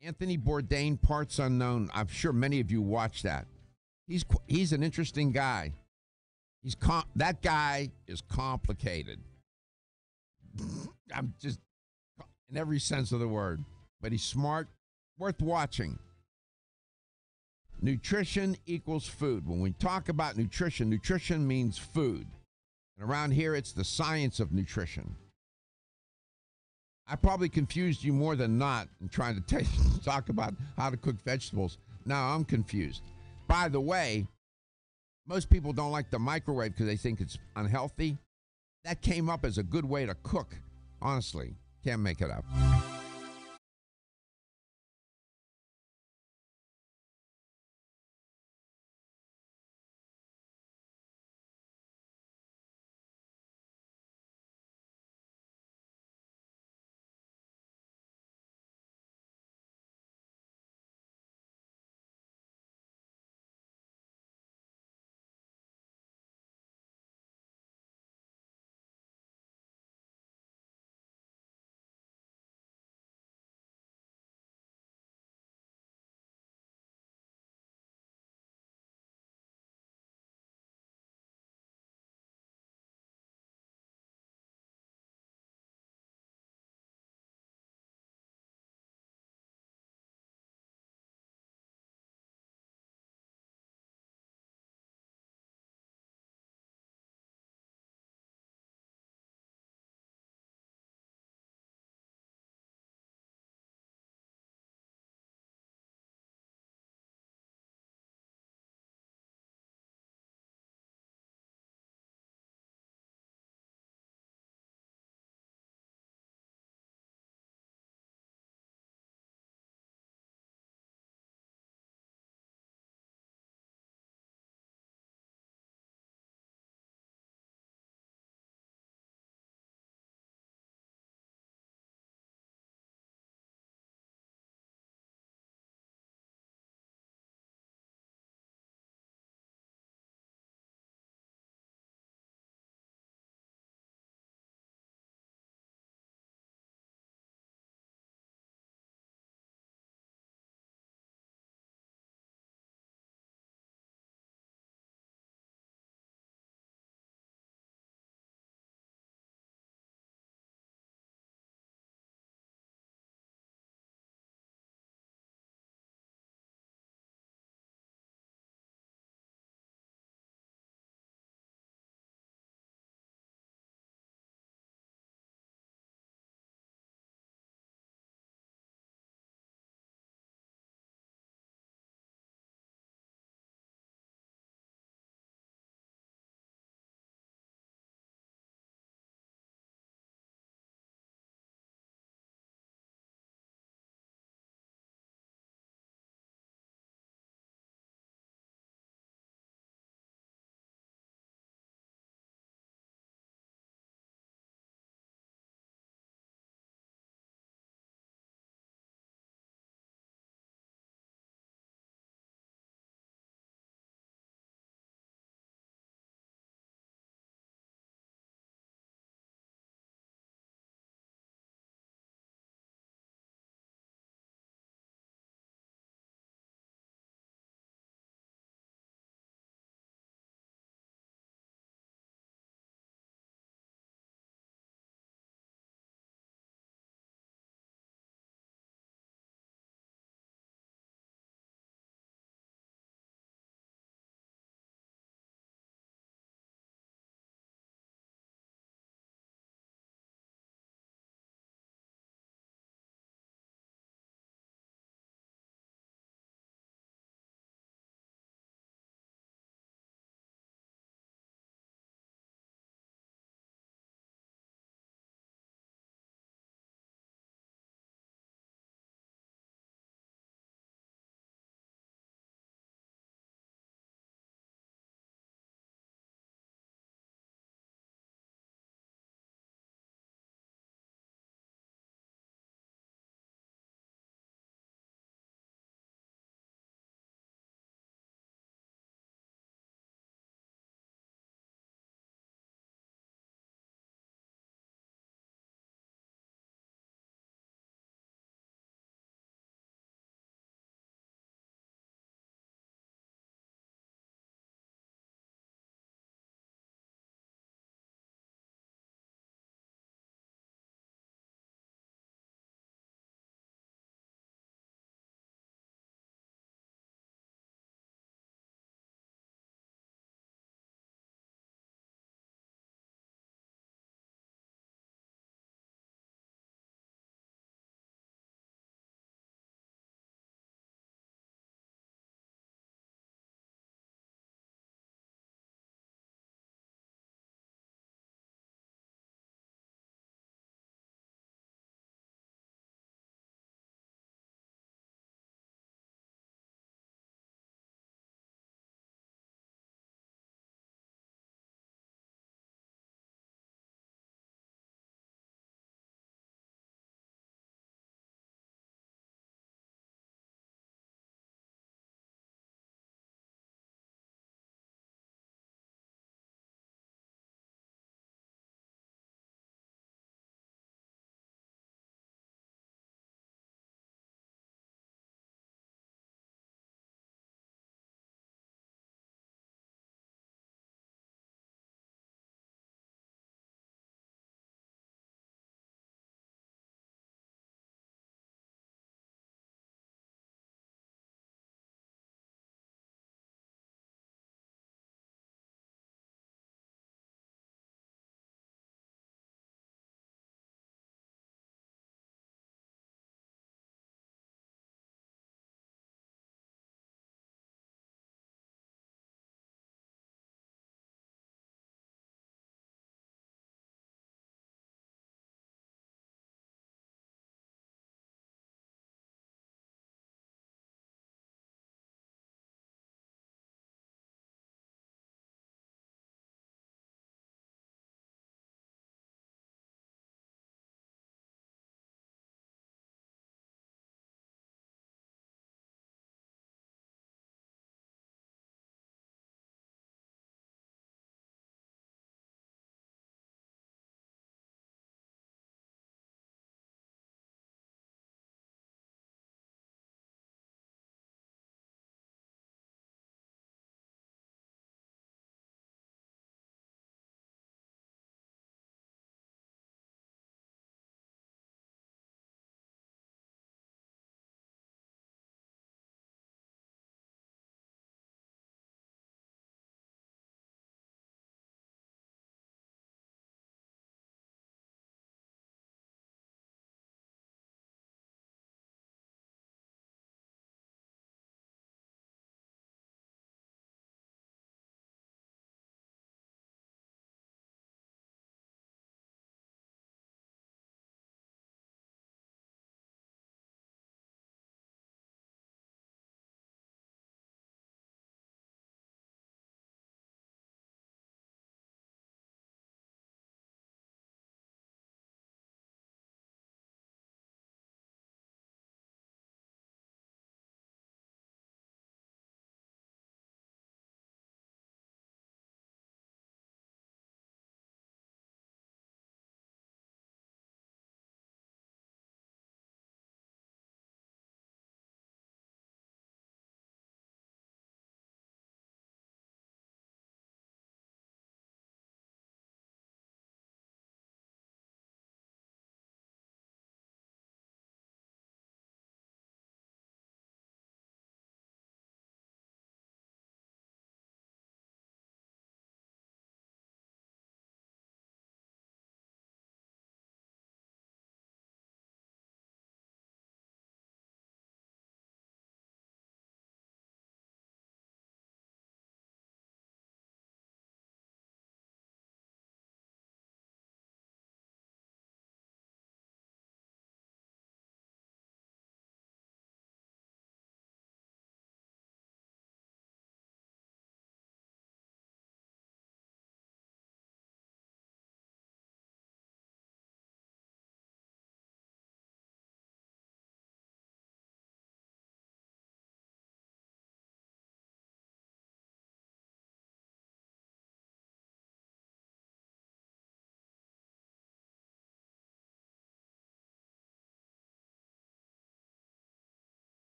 Anthony Bourdain, Parts Unknown. I'm sure many of you watch that. He's an interesting guy. That guy is complicated. I'm just in every sense of the word. But he's smart, worth watching. Nutrition equals food. When we talk about nutrition, nutrition means food. And around here, it's the science of nutrition. I probably confused you more than not in trying to talk about how to cook vegetables. Now I'm confused. By the way, most people don't like the microwave because they think it's unhealthy. That came up as a good way to cook. Honestly, can't make it up.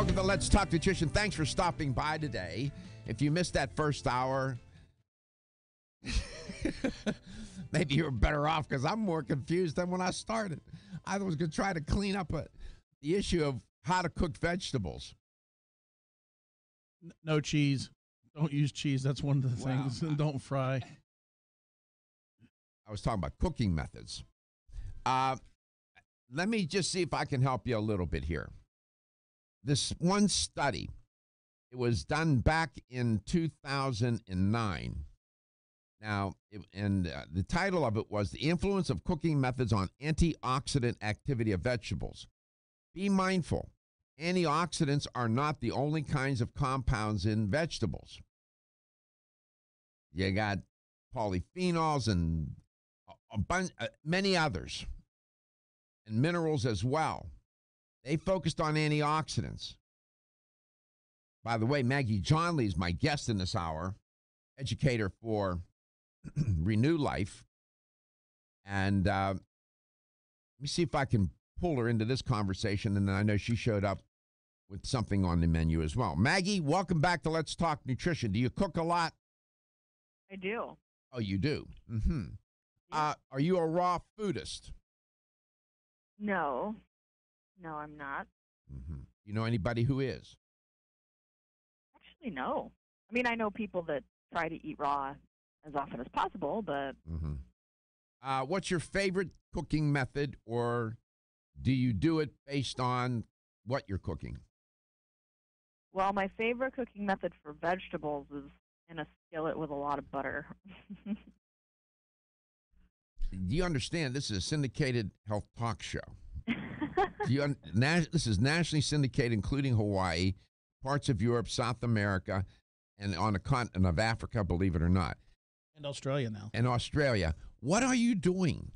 Welcome to Let's Talk Nutrition. Thanks for stopping by today. If you missed that first hour, maybe you're better off because I'm more confused than when I started. I was going to try to clean up the issue of how to cook vegetables. No cheese. Don't use cheese. That's one of the things. And don't fry. I was talking about cooking methods. Let me just see if I can help you a little bit here. This one study, it was done back in 2009. Now, the title of it was The Influence of Cooking Methods on Antioxidant Activity of Vegetables. Be mindful, antioxidants are not the only kinds of compounds in vegetables. You got polyphenols and many others, and minerals as well. They focused on antioxidants. By the way, Maggie Johnle is my guest in this hour, educator for Renew Life. And let me see if I can pull her into this conversation. And I know she showed up with something on the menu as well. Maggie, welcome back to Let's Talk Nutrition. Do you cook a lot? I do. Oh, you do? Mm-hmm. Yeah. Are you a raw foodist? No. No, I'm not. Mm-hmm. You know anybody who is? Actually, no. I mean, I know people that try to eat raw as often as possible, but... Mm-hmm. What's your favorite cooking method, or do you do it based on what you're cooking? Well, my favorite cooking method for vegetables is in a skillet with a lot of butter. Do you understand this is a syndicated health talk show? This is nationally syndicated, including Hawaii, parts of Europe, South America, and on the continent of Africa, believe it or not. And Australia now. And Australia. What are you doing?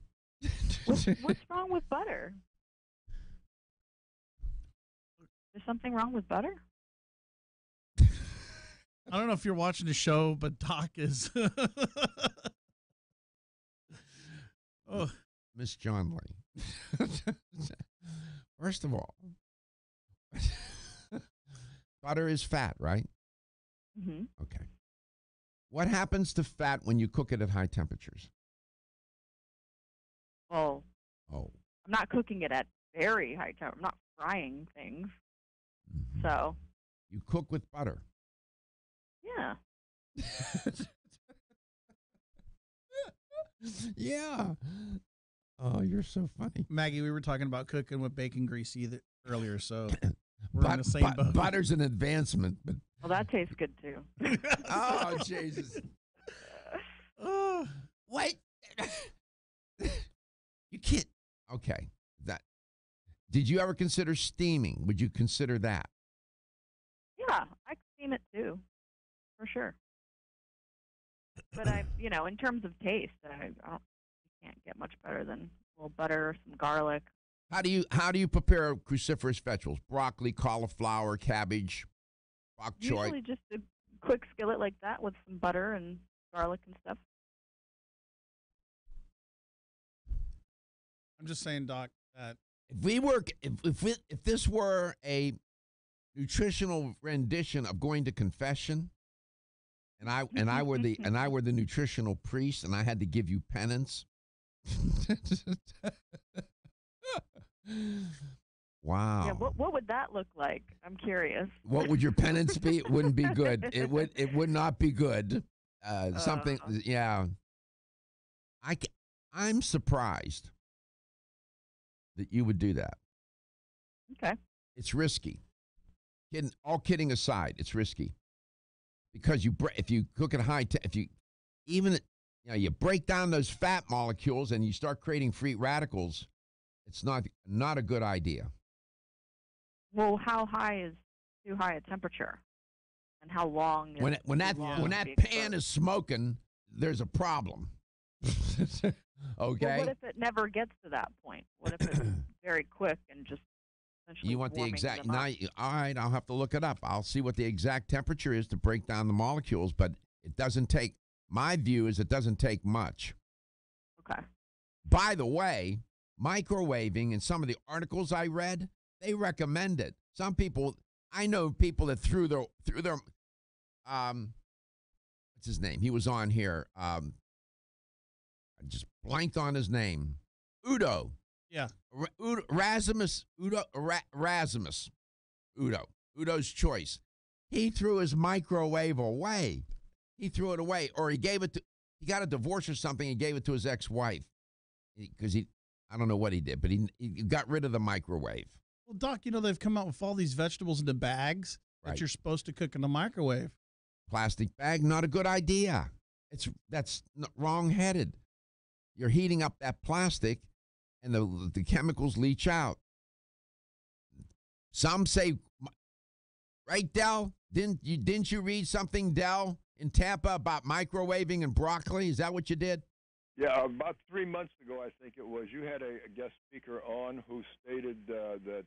What's wrong with butter? Is something wrong with butter? I don't know if you're watching the show, but Doc is... Oh, Miss Johnle. First of all, butter is fat, right? Mm-hmm. Okay. What happens to fat when you cook it at high temperatures? Oh. Oh. I'm not cooking it at very high temperature. I'm not frying things. Mm-hmm. So. You cook with butter. Yeah. Yeah. Oh, you're so funny. Maggie, we were talking about cooking with bacon grease earlier, so we're in the same boat. Butter's an advancement. But well, that tastes good, too. Oh, Jesus. Wait. You can't. Okay. Did you ever consider steaming? Would you consider that? Yeah, I could steam it, too. For sure. But in terms of taste, I can't get much better than a little butter, some garlic. How do you prepare cruciferous vegetables? Broccoli, cauliflower, cabbage, bok choy? Usually just a quick skillet like that with some butter and garlic and stuff. I'm just saying, Doc, that if this were a nutritional rendition of going to confession, and I were the nutritional priest, and I had to give you penance. Wow. Yeah, what would that look like? I'm curious. What would your penance be? It wouldn't be good. It would not be good. Something. Yeah. I'm surprised that you would do that. Okay. It's risky. All kidding aside, it's risky. Because if you cook at high, you break down those fat molecules and you start creating free radicals, it's not a good idea. Well, how high is too high a temperature, and how long? When that pan is smoking, there's a problem. Okay. Well, what if it never gets to that point? What if it's very quick and just? You want the exact? All right, I'll have to look it up. I'll see what the exact temperature is to break down the molecules, but it doesn't take. My view is it doesn't take much. Okay. By the way, microwaving in some of the articles I read, they recommend it. Some people, I know people that threw their what's his name? He was on here. I just blanked on his name. Udo. Yeah. Erasmus. Udo's Choice. He threw his microwave away. He threw it away, or he got a divorce or something and gave it to his ex-wife. Because I don't know what he did, but he got rid of the microwave. Well, Doc, they've come out with all these vegetables into bags that you're supposed to cook in the microwave. Plastic bag, not a good idea. That's wrong-headed. You're heating up that plastic, and the chemicals leach out. Some say, right, Del? Didn't you read something, Del, in Tampa about microwaving and broccoli? Is that what you did? Yeah, about 3 months ago, I think it was, you had a guest speaker on who stated that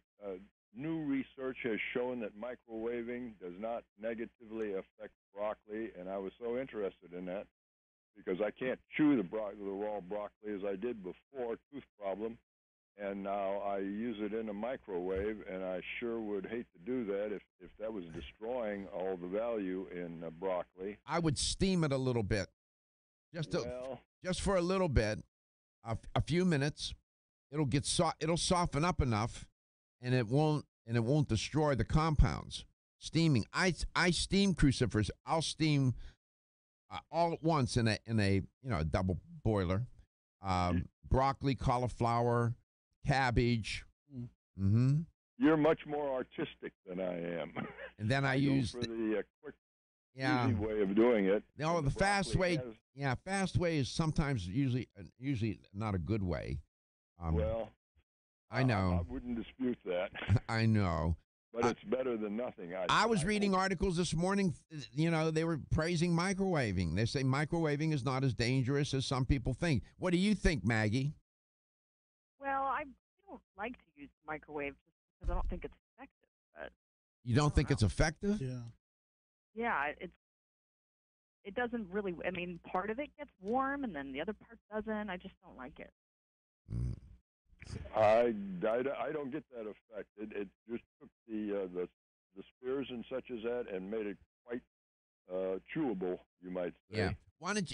new research has shown that microwaving does not negatively affect broccoli, and I was so interested in that because I can't chew the raw broccoli as I did before, tooth problem, and now I use it in a microwave, and I sure would hate to do that if that was destroying all the value in broccoli. I would steam it a little bit. Just for a little bit, a few minutes, it'll soften up enough, and it won't destroy the compounds. Steaming, I steam crucifers. I'll steam all at once in a double boiler. Broccoli, cauliflower, cabbage. Mm-hmm. You're much more artistic than I am. And then I use for the quick. Yeah. Easy way of doing it. No, the fast way. Fast way is sometimes usually not a good way. Well, I know. I wouldn't dispute that. I know. But it's better than nothing. I was reading articles this morning. They were praising microwaving. They say microwaving is not as dangerous as some people think. What do you think, Maggie? Well, I don't like to use microwave just because I don't think it's effective. But you don't think it's effective? Yeah. Yeah, it doesn't really. I mean, part of it gets warm, and then the other part doesn't. I just don't like it. I don't get that effect. It just took the spears and such as that and made it quite chewable, you might say. Yeah. Why don't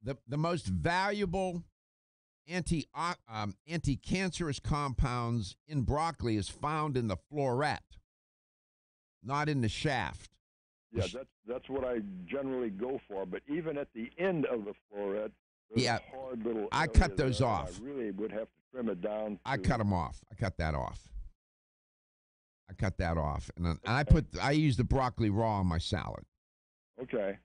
the most valuable anti-cancerous compounds in broccoli is found in the floret, not in the shaft. Yeah, that's what I generally go for. But even at the end of the floret, there's a hard little I area cut those there, off. I really would have to trim it down. I cut them off. I cut that off. And I use the broccoli raw on my salad. Okay.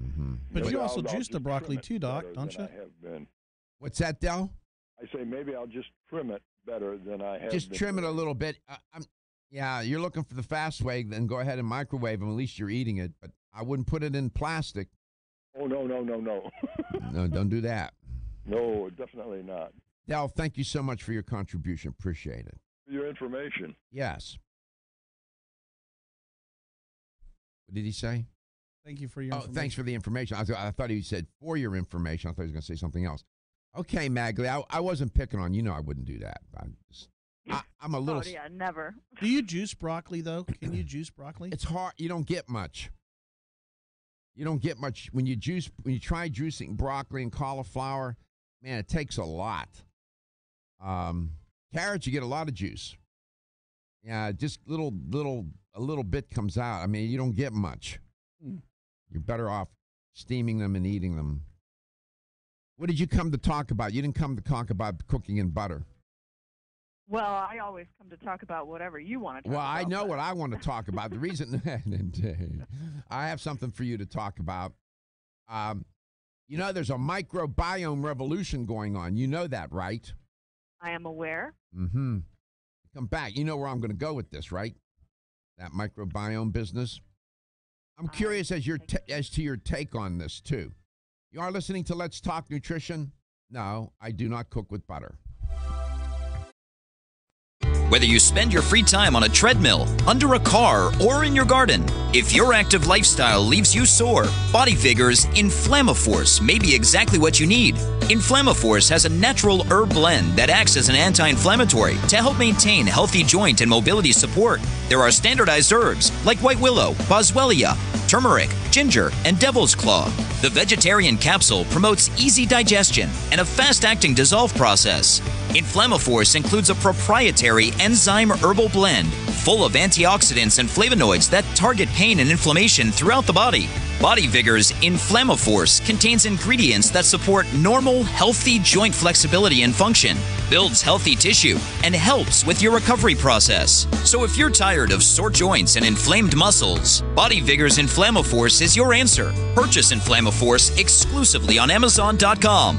Mm-hmm. But you also juice the broccoli too, Doc, don't you? I have been. What's that, Del? I say maybe I'll just trim it better than I have. Just trim it a little bit. Yeah, you're looking for the fast way, then go ahead and microwave them. At least you're eating it. But I wouldn't put it in plastic. Oh, no. No, don't do that. No, definitely not. Del, thank you so much for your contribution. Appreciate it. For your information. Yes. What did he say? Thank you for your information. Thanks for the information. I thought he said for your information. I thought he was going to say something else. Okay, Maggie, I wasn't picking on you. I wouldn't do that. I'm a little. Oh, yeah, never. Do you juice broccoli, though? Can you juice broccoli? It's hard. You don't get much. When you try juicing broccoli and cauliflower, man, it takes a lot. Carrots, you get a lot of juice. Yeah, just a little bit comes out. I mean, you don't get much. You're better off steaming them and eating them. What did you come to talk about? You didn't come to talk about cooking in butter. Well, I always come to talk about whatever you want to talk about. Well, I know what I want to talk about. The reason I have something for you to talk about. There's a microbiome revolution going on. You know that, right? I am aware. Mm-hmm. Come back. You know where I'm going to go with this, right? That microbiome business. I'm curious as to your take on this, too. You are listening to Let's Talk Nutrition? No, I do not cook with butter. Whether you spend your free time on a treadmill, under a car, or in your garden, if your active lifestyle leaves you sore, Body Vigor's Inflammaforce may be exactly what you need. Inflammaforce has a natural herb blend that acts as an anti-inflammatory to help maintain healthy joint and mobility support. There are standardized herbs like white willow, boswellia, turmeric, ginger, and devil's claw. The vegetarian capsule promotes easy digestion and a fast-acting dissolve process. Inflammaforce includes a proprietary enzyme herbal blend full of antioxidants and flavonoids that target pain and inflammation throughout the body. Body Vigor's Inflammaforce contains ingredients that support normal, healthy joint flexibility and function, builds healthy tissue, and helps with your recovery process. So if you're tired of sore joints and inflamed muscles, Body Vigor's Inflammaforce is your answer. Purchase Inflammaforce exclusively on Amazon.com.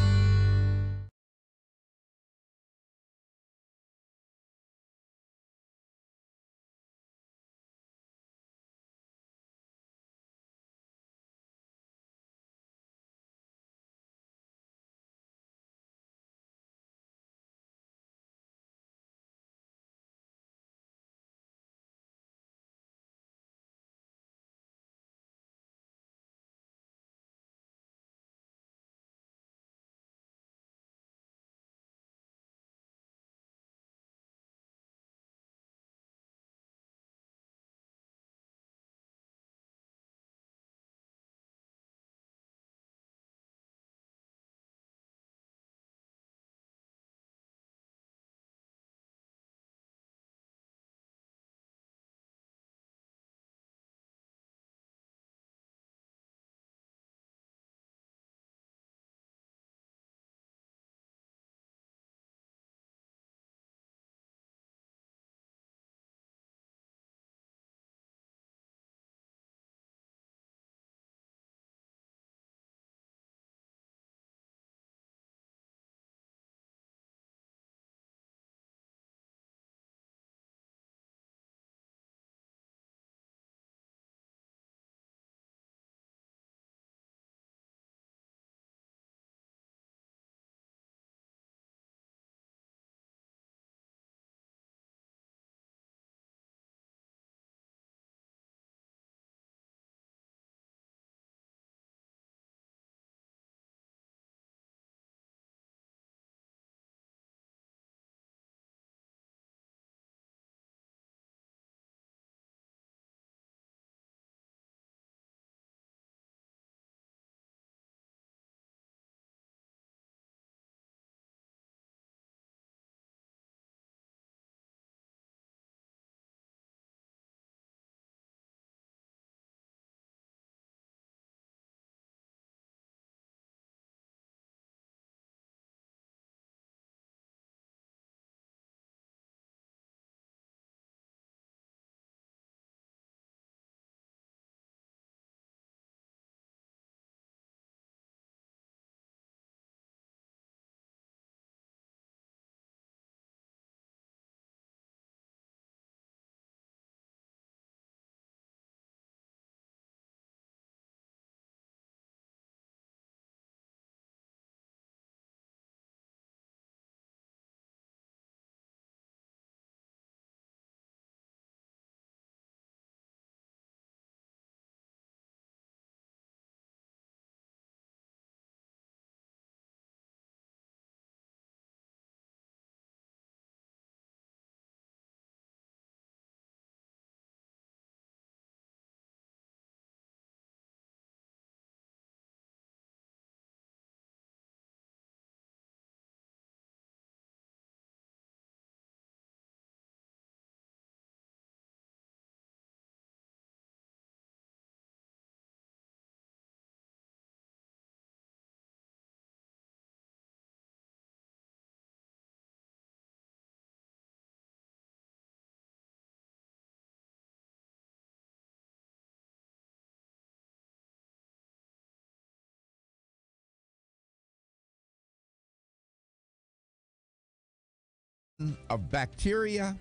Of bacteria,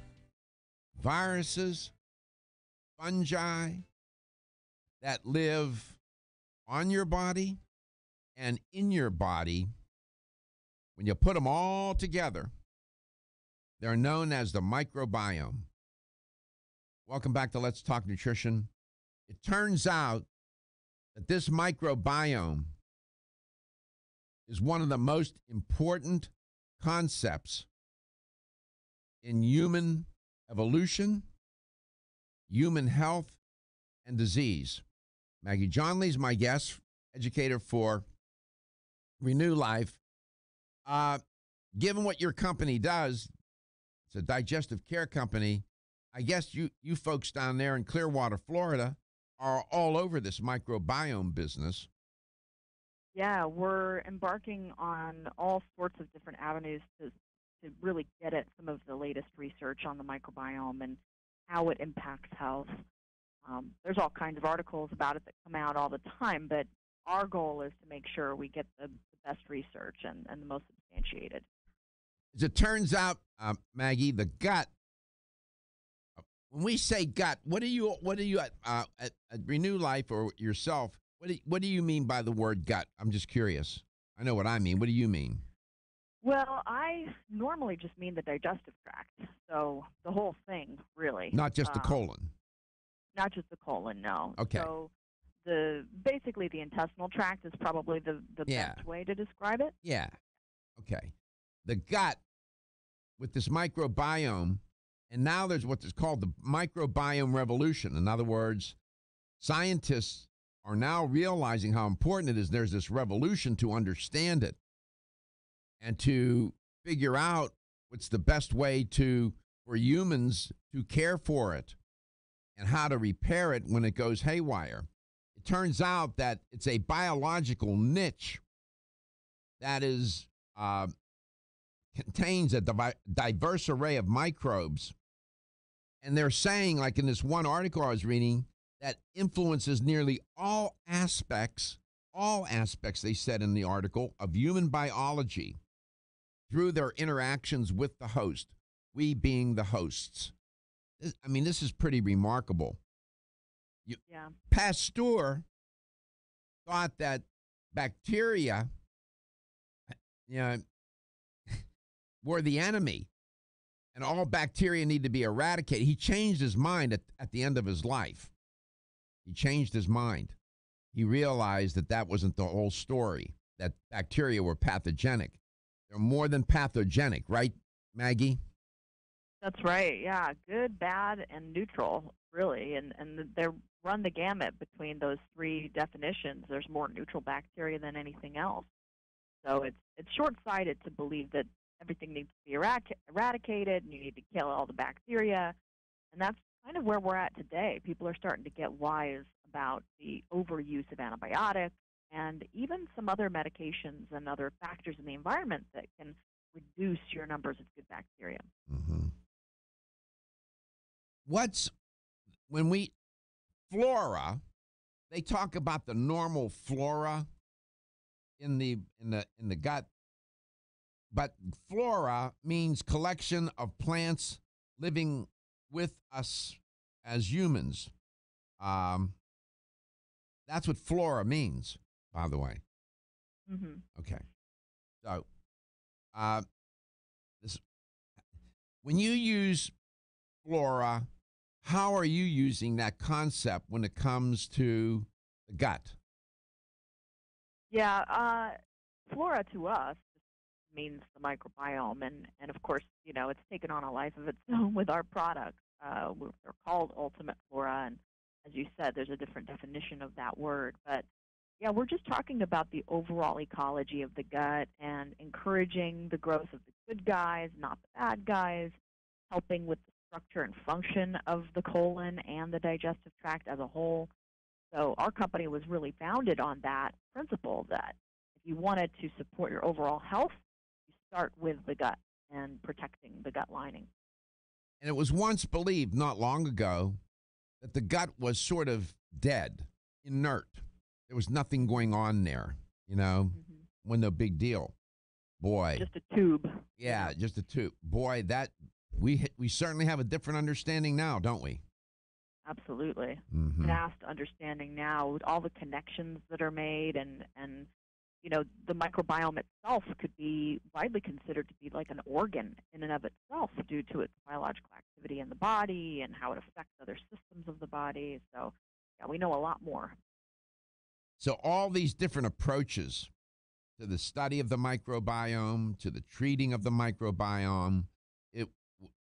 viruses, fungi that live on your body and in your body. When you put them all together, They're known as the microbiome. Welcome back to Let's Talk Nutrition. It turns out that this microbiome is one of the most important concepts in human evolution, human health, and disease. Maggie Johnle is my guest, educator for Renew Life. Given what your company does, it's a digestive care company. I guess you folks down there in Clearwater, Florida, are all over this microbiome business. Yeah, we're embarking on all sorts of different avenues to really get at some of the latest research on the microbiome and how it impacts health. There's all kinds of articles about it that come out all the time, but our goal is to make sure we get the best research and the most substantiated. As it turns out, Maggie, the gut. When we say gut, what do you at Renew Life or yourself? What do you mean by the word gut? I'm just curious. I know what I mean. What do you mean? Well, I normally just mean the digestive tract, so the whole thing, really. Not just the colon. Not just the colon, no. Okay. So basically the intestinal tract is probably the best way to describe it. Yeah. Okay. The gut with this microbiome, and now there's what is called the microbiome revolution. In other words, scientists are now realizing how important it is. There's this revolution to understand it and to figure out what's the best way for humans to care for it and how to repair it when it goes haywire. It turns out that it's a biological niche that contains a diverse array of microbes. And they're saying, like in this one article I was reading, that influences nearly all aspects, they said in the article, of human biology through their interactions with the host, we being the hosts. This is pretty remarkable. Pasteur thought that bacteria, were the enemy and all bacteria need to be eradicated. He changed his mind at the end of his life. He changed his mind. He realized that wasn't the whole story, that bacteria were pathogenic. They're more than pathogenic, right, Maggie? That's right, yeah. Good, bad, and neutral, really. And they run the gamut between those three definitions. There's more neutral bacteria than anything else. So it's short-sighted to believe that everything needs to be eradicated and you need to kill all the bacteria. And that's kind of where we're at today. People are starting to get wise about the overuse of antibiotics and even some other medications and other factors in the environment that can reduce your numbers of good bacteria. Mm-hmm. Flora, they talk about the normal flora in the gut, but flora means collection of plants living with us as humans. That's what flora means, by the way. Mm-hmm. Okay. So, when you use flora, how are you using that concept when it comes to the gut? Yeah, flora to us means the microbiome, and of course, it's taken on a life of its own with our products. They're called Ultimate Flora, and as you said, there's a different definition of that word. But yeah, we're just talking about the overall ecology of the gut and encouraging the growth of the good guys, not the bad guys, helping with the structure and function of the colon and the digestive tract as a whole. So our company was really founded on that principle that if you wanted to support your overall health, you start with the gut and protecting the gut lining. And it was once believed, not long ago, that the gut was sort of dead, inert. There was nothing going on there, wasn't no big deal. Boy. Just a tube. Yeah, just a tube. Boy, that we certainly have a different understanding now, don't we? Absolutely. Mm-hmm. Vast understanding now with all the connections that are made and the microbiome itself could be widely considered to be like an organ in and of itself due to its biological activity in the body and how it affects other systems of the body. So, yeah, we know a lot more. So all these different approaches to the study of the microbiome, to the treating of the microbiome, it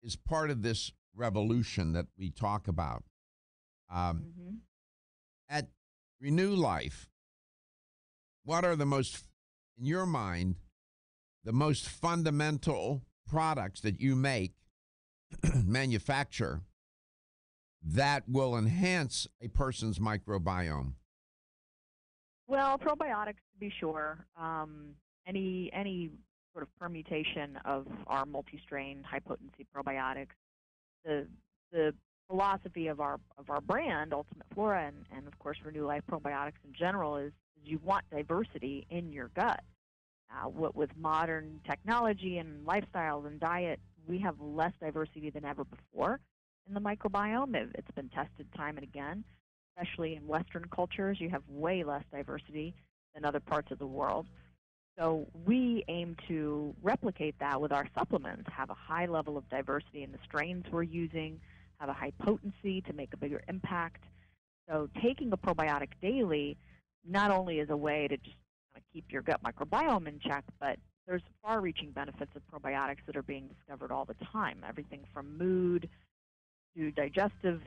is part of this revolution that we talk about. At Renew Life, what are in your mind, the most fundamental products that you manufacture, that will enhance a person's microbiome? Well, probiotics, to be sure. Any sort of permutation of our multi-strain, high-potency probiotics. The philosophy of our brand, Ultimate Flora, and of course Renew Life Probiotics in general, is you want diversity in your gut. With modern technology and lifestyles and diet, we have less diversity than ever before in the microbiome. It's been tested time and again. Especially in Western cultures, you have way less diversity than other parts of the world. So we aim to replicate that with our supplements, have a high level of diversity in the strains we're using, have a high potency to make a bigger impact. So taking a probiotic daily not only is a way to just kind of keep your gut microbiome in check, but there's far-reaching benefits of probiotics that are being discovered all the time, everything from mood to digestive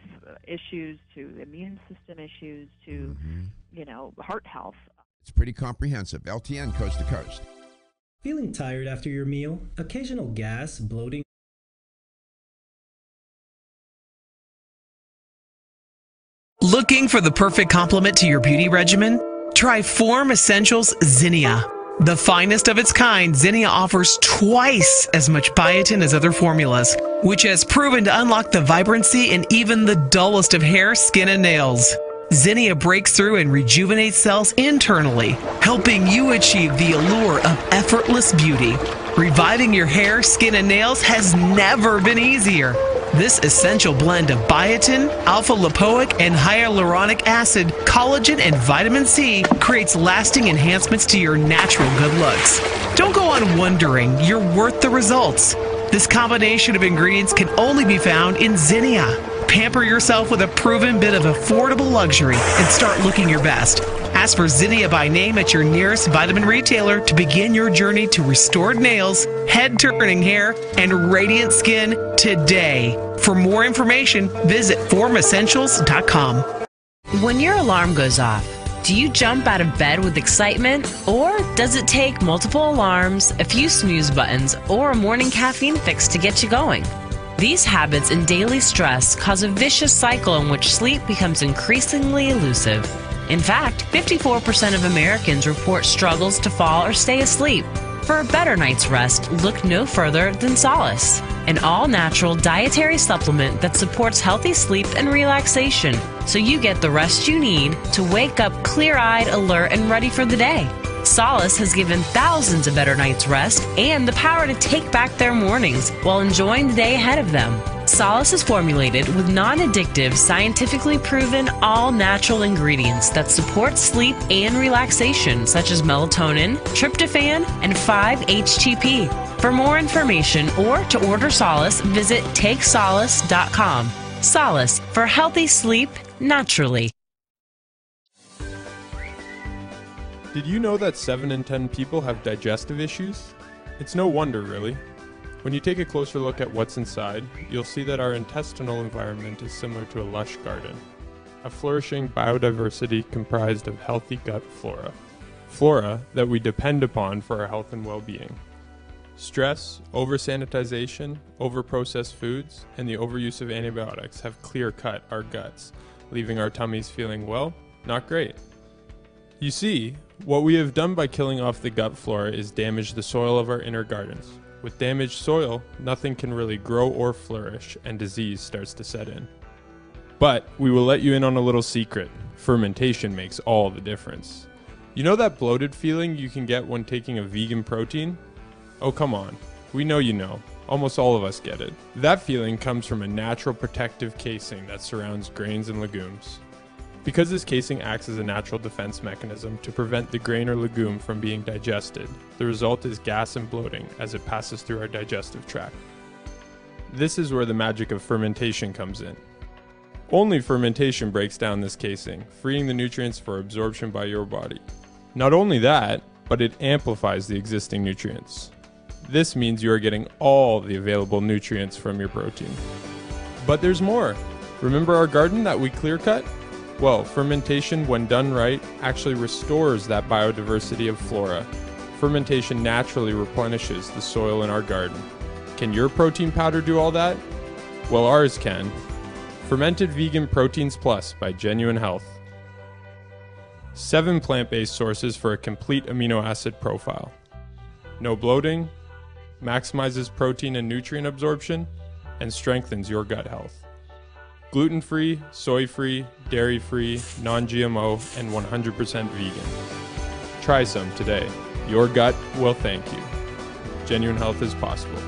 issues, to immune system issues, to, heart health. It's pretty comprehensive. LTN Coast to Coast. Feeling tired after your meal? Occasional gas, bloating? Looking for the perfect complement to your beauty regimen? Try Form Essentials Zinnia. The finest of its kind, Zinnia offers twice as much biotin as other formulas, which has proven to unlock the vibrancy in even the dullest of hair, skin, and nails. Zinnia breaks through and rejuvenates cells internally, helping you achieve the allure of effortless beauty. Reviving your hair, skin, and nails has never been easier. This essential blend of biotin, alpha-lipoic, and hyaluronic acid, collagen, and vitamin C creates lasting enhancements to your natural good looks. Don't go on wondering, you're worth the results. This combination of ingredients can only be found in Zinnia. Pamper yourself with a proven bit of affordable luxury and start looking your best. Ask for Zinnia by name at your nearest vitamin retailer to begin your journey to restored nails, head-turning hair, and radiant skin today. For more information, visit formessentials.com. When your alarm goes off, do you jump out of bed with excitement? Or does it take multiple alarms, a few snooze buttons, or a morning caffeine fix to get you going? These habits and daily stress cause a vicious cycle in which sleep becomes increasingly elusive. In fact, 54% of Americans report struggles to fall or stay asleep. For a better night's rest, look no further than Solace, an all-natural dietary supplement that supports healthy sleep and relaxation, so you get the rest you need to wake up clear-eyed, alert, and ready for the day. Solace has given thousands a better night's rest and the power to take back their mornings while enjoying the day ahead of them. Solace is formulated with non-addictive, scientifically proven, all-natural ingredients that support sleep and relaxation, such as melatonin, tryptophan, and 5-HTP. For more information or to order Solace, visit takesolace.com. Solace for healthy sleep naturally. Did you know that 7 in 10 people have digestive issues? It's no wonder, really. When you take a closer look at what's inside, you'll see that our intestinal environment is similar to a lush garden, a flourishing biodiversity comprised of healthy gut flora. Flora that we depend upon for our health and well-being. Stress, over-sanitization, over-processed foods, and the overuse of antibiotics have clear-cut our guts, leaving our tummies feeling, well, not great. You see, what we have done by killing off the gut flora is damage the soil of our inner gardens. With damaged soil, nothing can really grow or flourish, and disease starts to set in. But we will let you in on a little secret. Fermentation makes all the difference. You know that bloated feeling you can get when taking a vegan protein? Oh, come on. We know you know. Almost all of us get it. That feeling comes from a natural protective casing that surrounds grains and legumes. Because this casing acts as a natural defense mechanism to prevent the grain or legume from being digested, the result is gas and bloating as it passes through our digestive tract. This is where the magic of fermentation comes in. Only fermentation breaks down this casing, freeing the nutrients for absorption by your body. Not only that, but it amplifies the existing nutrients. This means you are getting all the available nutrients from your protein. But there's more. Remember our garden that we clear cut? Well, fermentation, when done right, actually restores that biodiversity of flora. Fermentation naturally replenishes the soil in our garden. Can your protein powder do all that? Well, ours can. Fermented Vegan Proteins Plus by Genuine Health. 7 plant-based sources for a complete amino acid profile. No bloating, maximizes protein and nutrient absorption, and strengthens your gut health. Gluten-free, soy-free, dairy-free, non-GMO, and 100% vegan. Try some today. Your gut will thank you. Genuine Health is possible.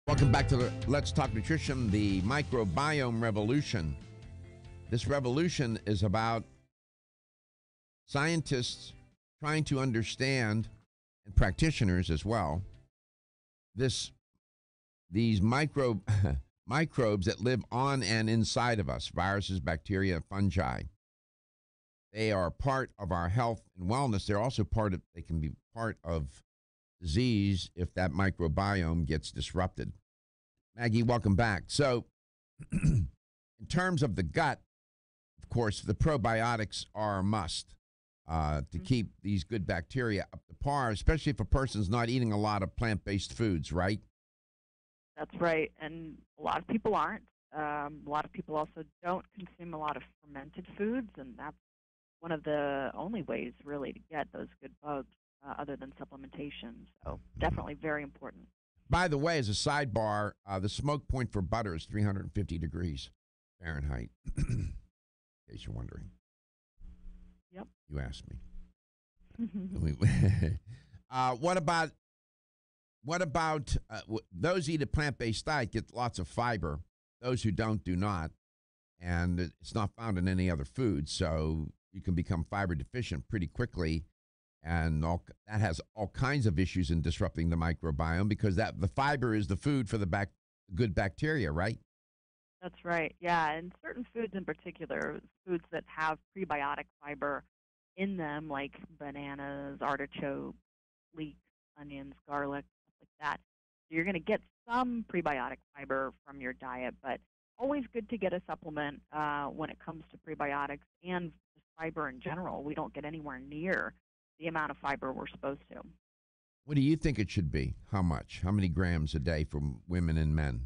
Welcome back to Let's Talk Nutrition, the microbiome revolution. This revolution is about scientists trying to understand, and practitioners as well, these microbes that live on and inside of us, viruses, bacteria, fungi. They are part of our health and wellness. They're also they can be part of disease if that microbiome gets disrupted. Maggie, welcome back. So in terms of the gut, of course, the probiotics are a must to keep these good bacteria up to par, especially if a person's not eating a lot of plant-based foods, right? That's right, and a lot of people aren't. A lot of people also don't consume a lot of fermented foods, and that's one of the only ways, really, to get those good bugs other than supplementation. So definitely very important. By the way, as a sidebar, the smoke point for butter is 350 degrees Fahrenheit, in case you're wondering. Yep. You asked me. What about those who eat a plant-based diet get lots of fiber. Those who don't do not, and it's not found in any other food, so you can become fiber deficient pretty quickly, and that has all kinds of issues in disrupting the microbiome because the fiber is the food for the good bacteria, right? That's right. Yeah, and certain foods in particular, foods that have prebiotic fiber in them, like bananas, artichokes, leeks, onions, garlic, stuff like that. So you're going to get some prebiotic fiber from your diet, but always good to get a supplement when it comes to prebiotics and just fiber in general. We don't get anywhere near the amount of fiber we're supposed to. What do you think it should be? How much? How many grams a day for women and men?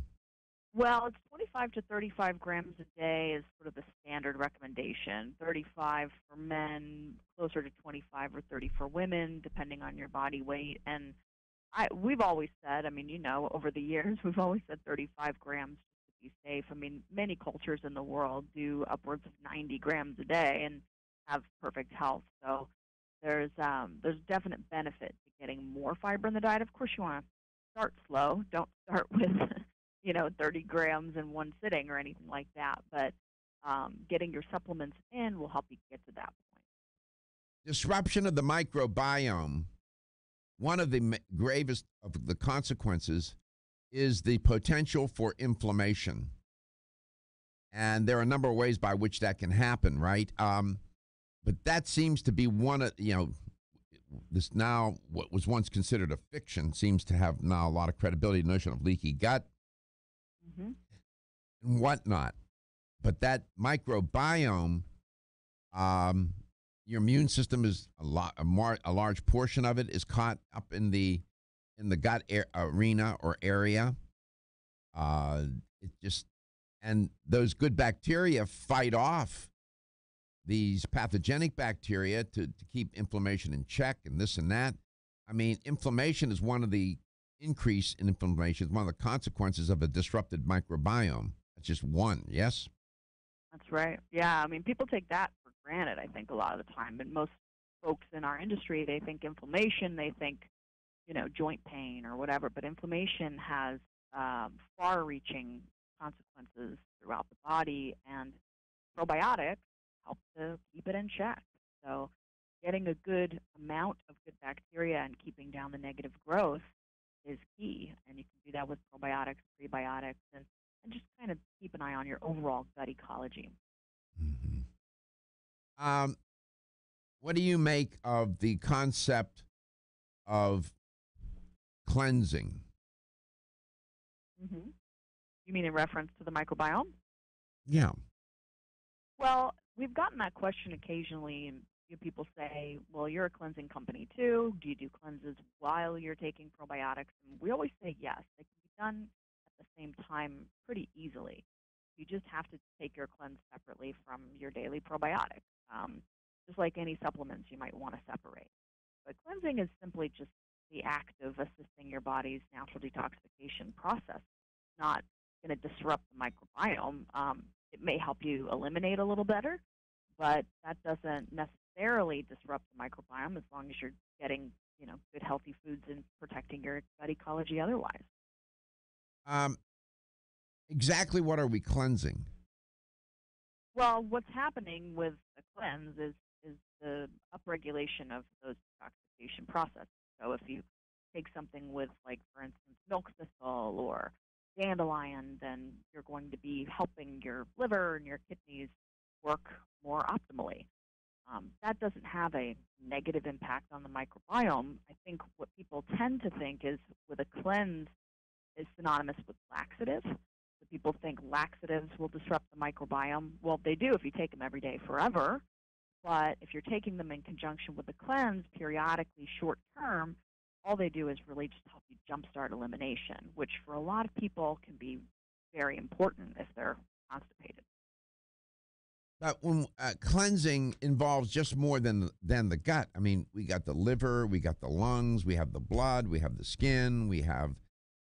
Well, it's 25 to 35 grams a day is sort of the standard recommendation. 35 for men, closer to 25 or 30 for women, depending on your body weight. And we've always said, I mean, over the years, we've always said 35 grams to be safe. I mean, many cultures in the world do upwards of 90 grams a day and have perfect health. So there's definite benefit to getting more fiber in the diet. Of course, you want to start slow. Don't start with 30 grams in one sitting or anything like that. But getting your supplements in will help you get to that point. Disruption of the microbiome. One of the gravest of the consequences is the potential for inflammation. And there are a number of ways by which that can happen, right? But that seems to be one of, this now, what was once considered a fiction, seems to have now a lot of credibility, the notion of leaky gut and whatnot. But that microbiome, your immune system is a large portion of it is caught up in the gut arena or area. And those good bacteria fight off these pathogenic bacteria to keep inflammation in check and this and that. I mean, inflammation is one of the increase in inflammation is one of the consequences of a disrupted microbiome. That's just one, yes? That's right. Yeah, I mean, people take that for granted, I think, a lot of the time. And most folks in our industry, they think inflammation, they think, joint pain or whatever. But inflammation has far-reaching consequences throughout the body, and probiotics help to keep it in check. So getting a good amount of good bacteria and keeping down the negative growth is key. And you can do that with probiotics, prebiotics, and just kind of keep an eye on your overall gut ecology. What do you make of the concept of cleansing? You mean in reference to the microbiome? Yeah. Well, we've gotten that question occasionally, and people say, well, you're a cleansing company too. Do you do cleanses while you're taking probiotics? And we always say yes. They can be done at the same time pretty easily. You just have to take your cleanse separately from your daily probiotics, just like any supplements you might want to separate. But cleansing is simply just the act of assisting your body's natural detoxification process, not going to disrupt the microbiome. It may help you eliminate a little better, but that doesn't necessarily disrupt the microbiome as long as you're getting, good healthy foods and protecting your gut ecology otherwise. Exactly what are we cleansing? Well, what's happening with the cleanse is the upregulation of those detoxification processes. So if you take something with, like, for instance, milk thistle or dandelion, then you're going to be helping your liver and your kidneys work more optimally. That doesn't have a negative impact on the microbiome. I think what people tend to think is with a cleanse is synonymous with laxative. So people think laxatives will disrupt the microbiome. Well, they do if you take them every day forever. But if you're taking them in conjunction with the cleanse periodically short term, all they do is really just help you jumpstart elimination, which for a lot of people can be very important if they're constipated. But when cleansing involves just more than the gut. I mean, we got the liver, we got the lungs, we have the blood, we have the skin, we have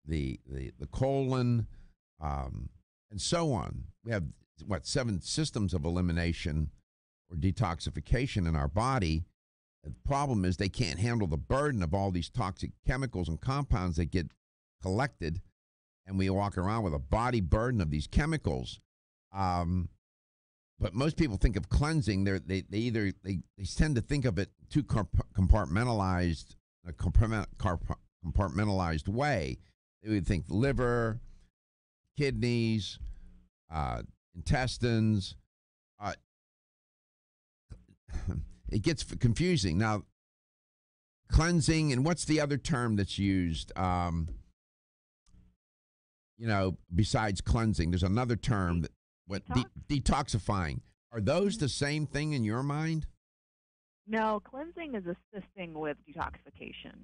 the colon, and so on. We have, 7 systems of elimination or detoxification in our body. The problem is they can't handle the burden of all these toxic chemicals and compounds that get collected, and we walk around with a body burden of these chemicals. But most people think of cleansing. They tend to think of it too compartmentalized, compartmentalized way. They would think liver, kidneys, intestines. It gets confusing. Now, cleansing, and what's the other term that's used? Besides cleansing, there's another term that detoxifying. Are those the same thing in your mind? No, cleansing is assisting with detoxification.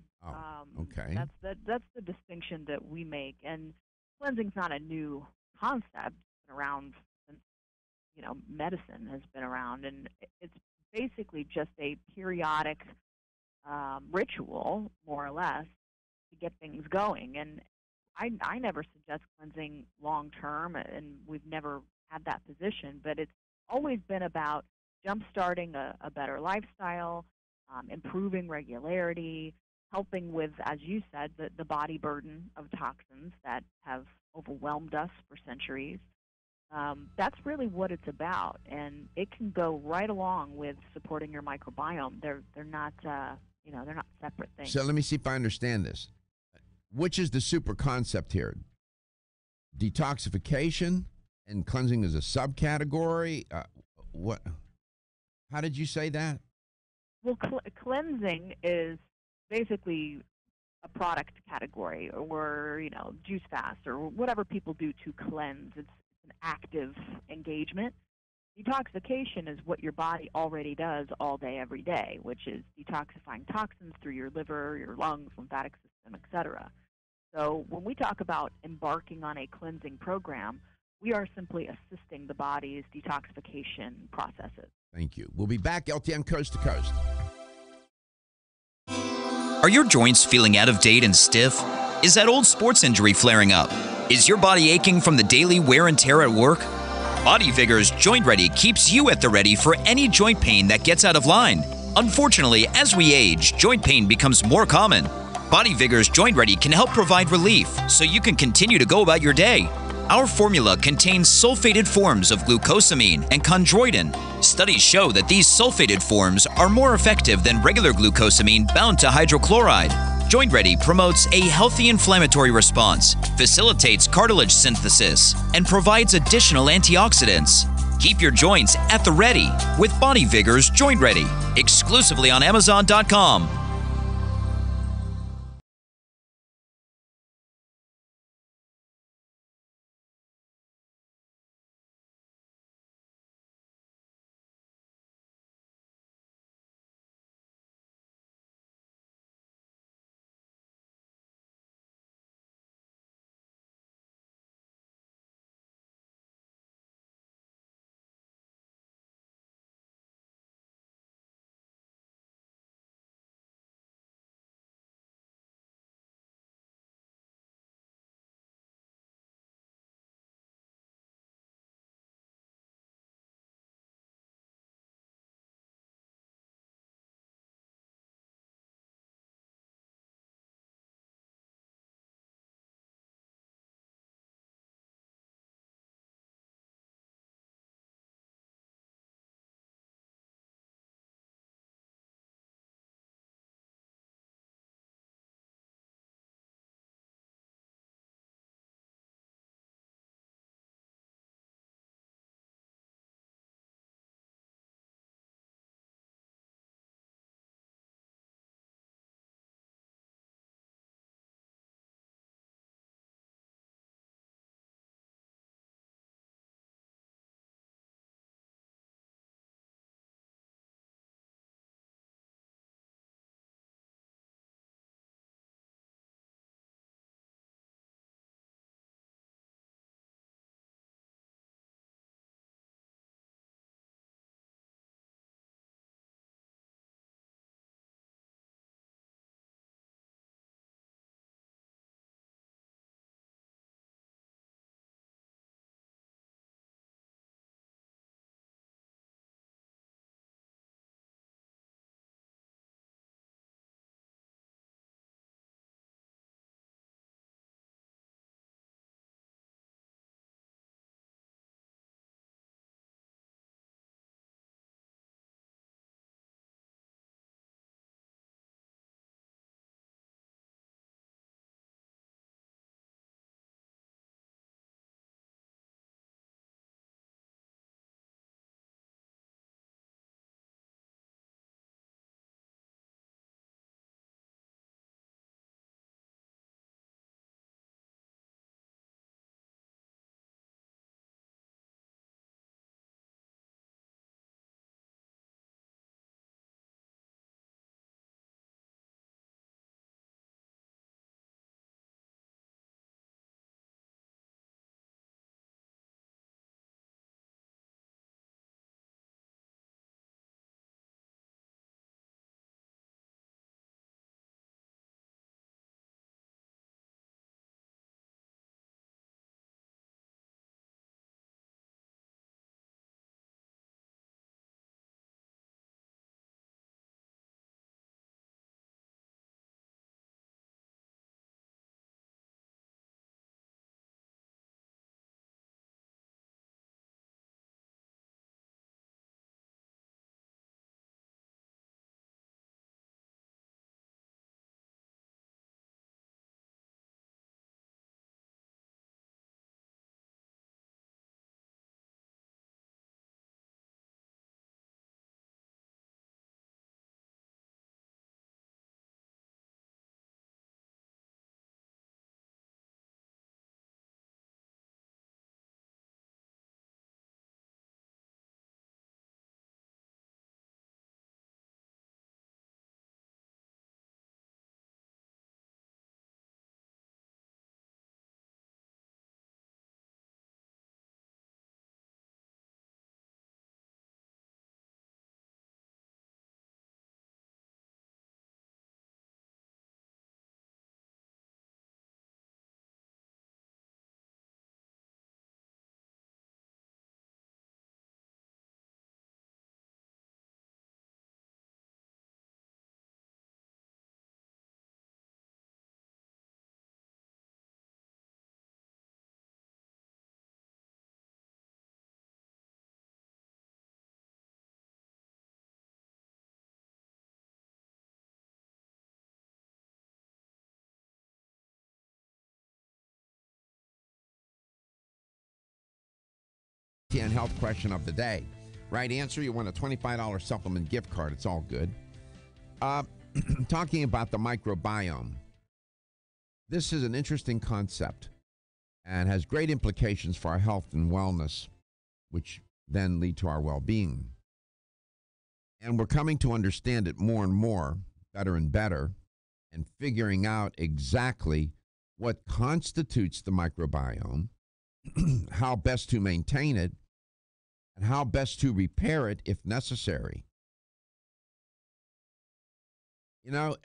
Okay. That's the distinction that we make. And cleansing's not a new concept. It's been around since medicine has been around, and it's basically just a periodic ritual, more or less, to get things going. And I never suggest cleansing long term, and we've never had that position, but it's always been about jump-starting a better lifestyle, improving regularity, helping with, as you said, the body burden of toxins that have overwhelmed us for centuries. That's really what it's about, and it can go right along with supporting your microbiome. They're not they're not separate things. So let me see if I understand this. Which is the super concept here? Detoxification and cleansing is a subcategory. What? How did you say that? Well, cleansing is basically a product category, or juice fast, or whatever people do to cleanse. It's an active engagement. Detoxification is what your body already does all day, every day, which is detoxifying toxins through your liver, your lungs, lymphatic system, etc. So when we talk about embarking on a cleansing program, we are simply assisting the body's detoxification processes. Thank you. We'll be back, LTN Coast to Coast. Are your joints feeling out of date and stiff? Is that old sports injury flaring up? Is your body aching from the daily wear and tear at work? Body Vigor's Joint Ready keeps you at the ready for any joint pain that gets out of line. Unfortunately, as we age, joint pain becomes more common. Body Vigor's Joint Ready can help provide relief so you can continue to go about your day. Our formula contains sulfated forms of glucosamine and chondroitin. Studies show that these sulfated forms are more effective than regular glucosamine bound to hydrochloride. Joint Ready promotes a healthy inflammatory response, facilitates cartilage synthesis, and provides additional antioxidants. Keep your joints at the ready with Body Vigor's Joint Ready, exclusively on Amazon.com. 10 health question of the day. Right answer, you win a $25 supplement gift card. It's all good. Talking about the microbiome. This is an interesting concept and has great implications for our health and wellness, which then lead to our well-being. And we're coming to understand it more and more, better and better, and figuring out exactly what constitutes the microbiome, how best to maintain it, and how best to repair it if necessary. You know,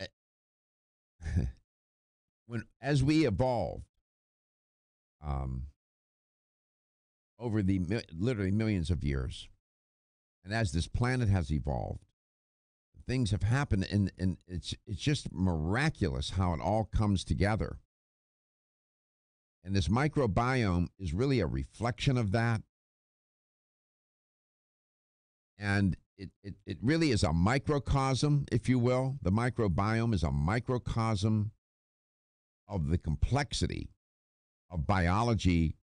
as we evolve over the literally millions of years, and as this planet has evolved, things have happened, and it's just miraculous how it all comes together. And this microbiome is really a reflection of that. And it really is a microcosm, if you will. The microbiome is a microcosm of the complexity of biology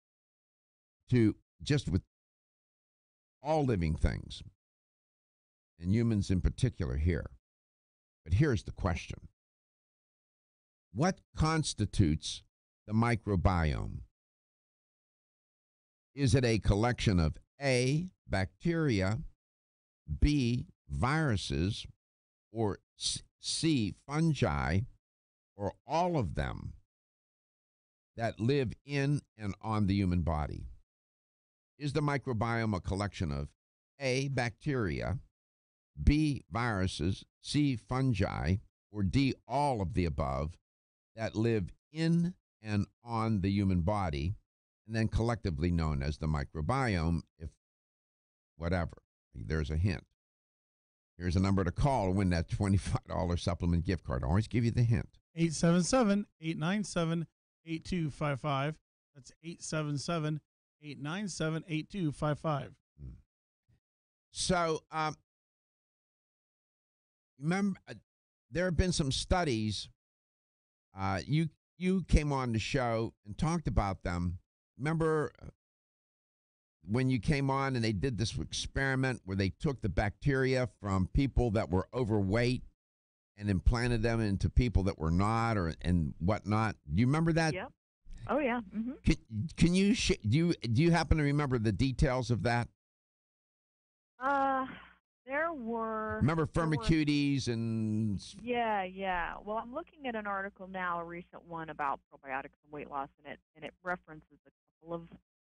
to just with all living things, and humans in particular here. But here's the question. What constitutes the microbiome? Is it a collection of A, bacteria, B, viruses, or C, fungi, or all of them that live in and on the human body? Is the microbiome a collection of A, bacteria, B, viruses, C, fungi, or D, all of the above that live in and on the human body, and then collectively known as the microbiome, if whatever? There's a hint. Here's a number to call to win that $25 supplement gift card. I always give you the hint. 877-897-8255. That's 877-897-8255. So, remember, there have been some studies. You came on the show and talked about them. Remember when you came on and they did this experiment where they took the bacteria from people that were overweight and implanted them into people that were not, and whatnot? Do you remember that? Yep. Oh yeah. Mm-hmm. Can you do you happen to remember the details of that? There were. Remember Firmicutes and. Yeah. Well, I'm looking at an article now, a recent one about probiotics and weight loss, and it references a couple of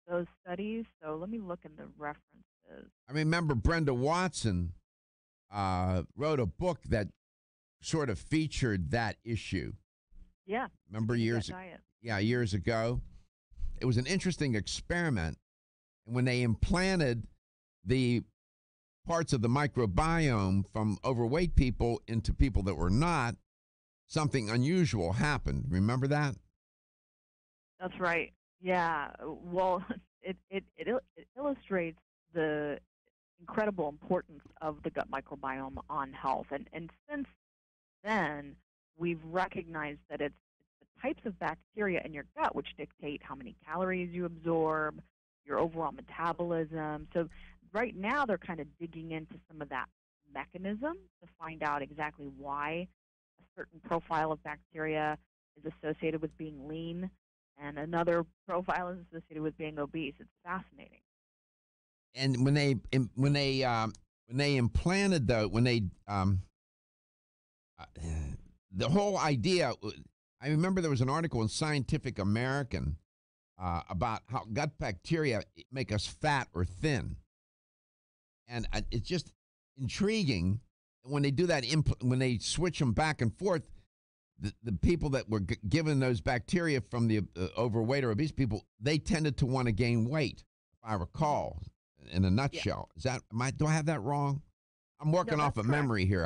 those studies. So let me look in the references. I remember Brenda Watson wrote a book that sort of featured that issue. Yeah. Remember years ago? It was an interesting experiment. And when they implanted the parts of the microbiome from overweight people into people that were not, something unusual happened. Remember that? That's right. Yeah. Well, it illustrates the incredible importance of the gut microbiome on health. And since then, we've recognized that it's the types of bacteria in your gut which dictate how many calories you absorb, your overall metabolism. So right now, they're kind of digging into some of that mechanism to find out exactly why a certain profile of bacteria is associated with being lean and another profile is associated with being obese. It's fascinating. And when they implanted the whole idea, I remember there was an article in Scientific American about how gut bacteria make us fat or thin. And it's just intriguing when they do that, when they switch them back and forth, the people that were given those bacteria from the overweight or obese people, they tended to want to gain weight, if I recall, in a nutshell. Yeah. Do I have that wrong? I'm working off of memory here.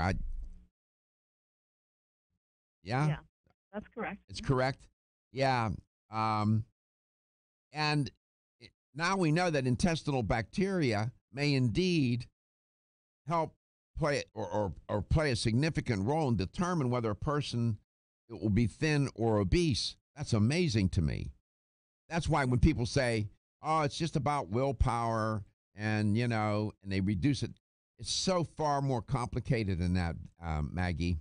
Yeah, that's correct. It's correct? Yeah. And now we know that intestinal bacteria may indeed help play or play a significant role in determine whether a person will be thin or obese. That's amazing to me. That's why when people say, oh, it's just about willpower and, and they reduce it. It's so far more complicated than that, Maggie.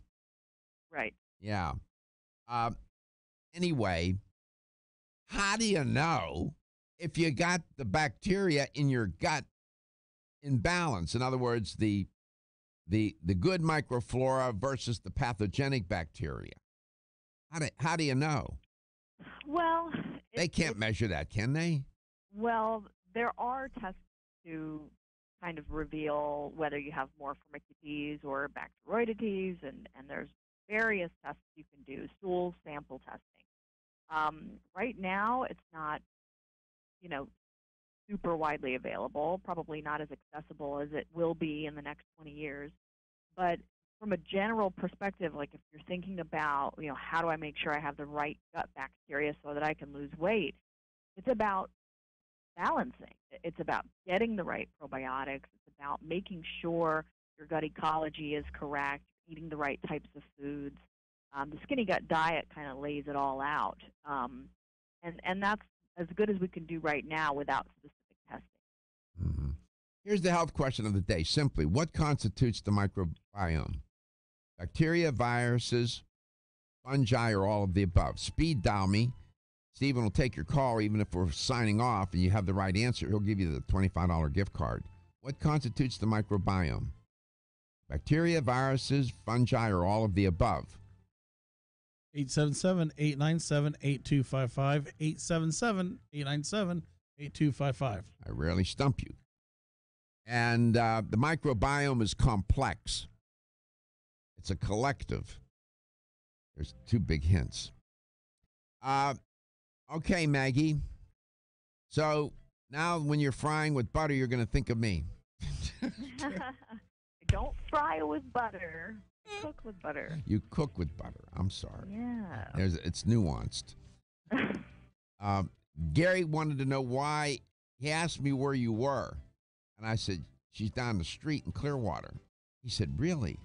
Right. Yeah. Anyway, how do you know if you got the bacteria in your gut in balance? In other words, the good microflora versus the pathogenic bacteria. How do you know? Well, they can't measure that, can they? Well, there are tests to kind of reveal whether you have more Firmicutes or Bacteroidetes, and there's various tests you can do, stool sample testing. Right now, it's not, super widely available, probably not as accessible as it will be in the next 20 years. But from a general perspective, like if you're thinking about, how do I make sure I have the right gut bacteria so that I can lose weight, it's about balancing. It's about getting the right probiotics. It's about making sure your gut ecology is correct, eating the right types of foods. The skinny gut diet kind of lays it all out. And that's as good as we can do right now without specific testing. Mm-hmm. Here's the health question of the day. Simply, what constitutes the microbiome? Bacteria, viruses, fungi, or all of the above? Speed dial me. Stephen will take your call even if we're signing off and you have the right answer. He'll give you the $25 gift card. What constitutes the microbiome? Bacteria, viruses, fungi, or all of the above? 877-897-8255, 877-897-8255. I rarely stump you. And the microbiome is complex. It's a collective. There's two big hints. Okay, Maggie. So now when you're frying with butter, you're going to think of me. Don't fry with butter. Cook with butter. You cook with butter. I'm sorry. Yeah. It's nuanced. Gary wanted to know why. He asked me where you were. And I said, she's down the street in Clearwater. He said, really?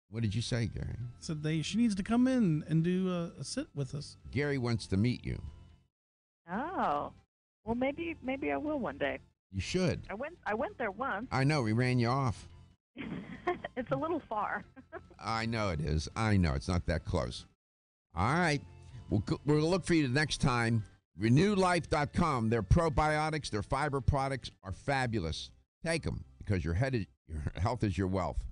What did you say, Gary? Said she needs to come in and do a sit with us. Gary wants to meet you. Oh. Well, maybe I will one day. You should. I went there once. I know. We ran you off. It's a little far. I know it is. I know. It's not that close. All right. We'll look for you the next time. RenewLife.com. Their probiotics, their fiber products are fabulous. Take them because your health is your wealth.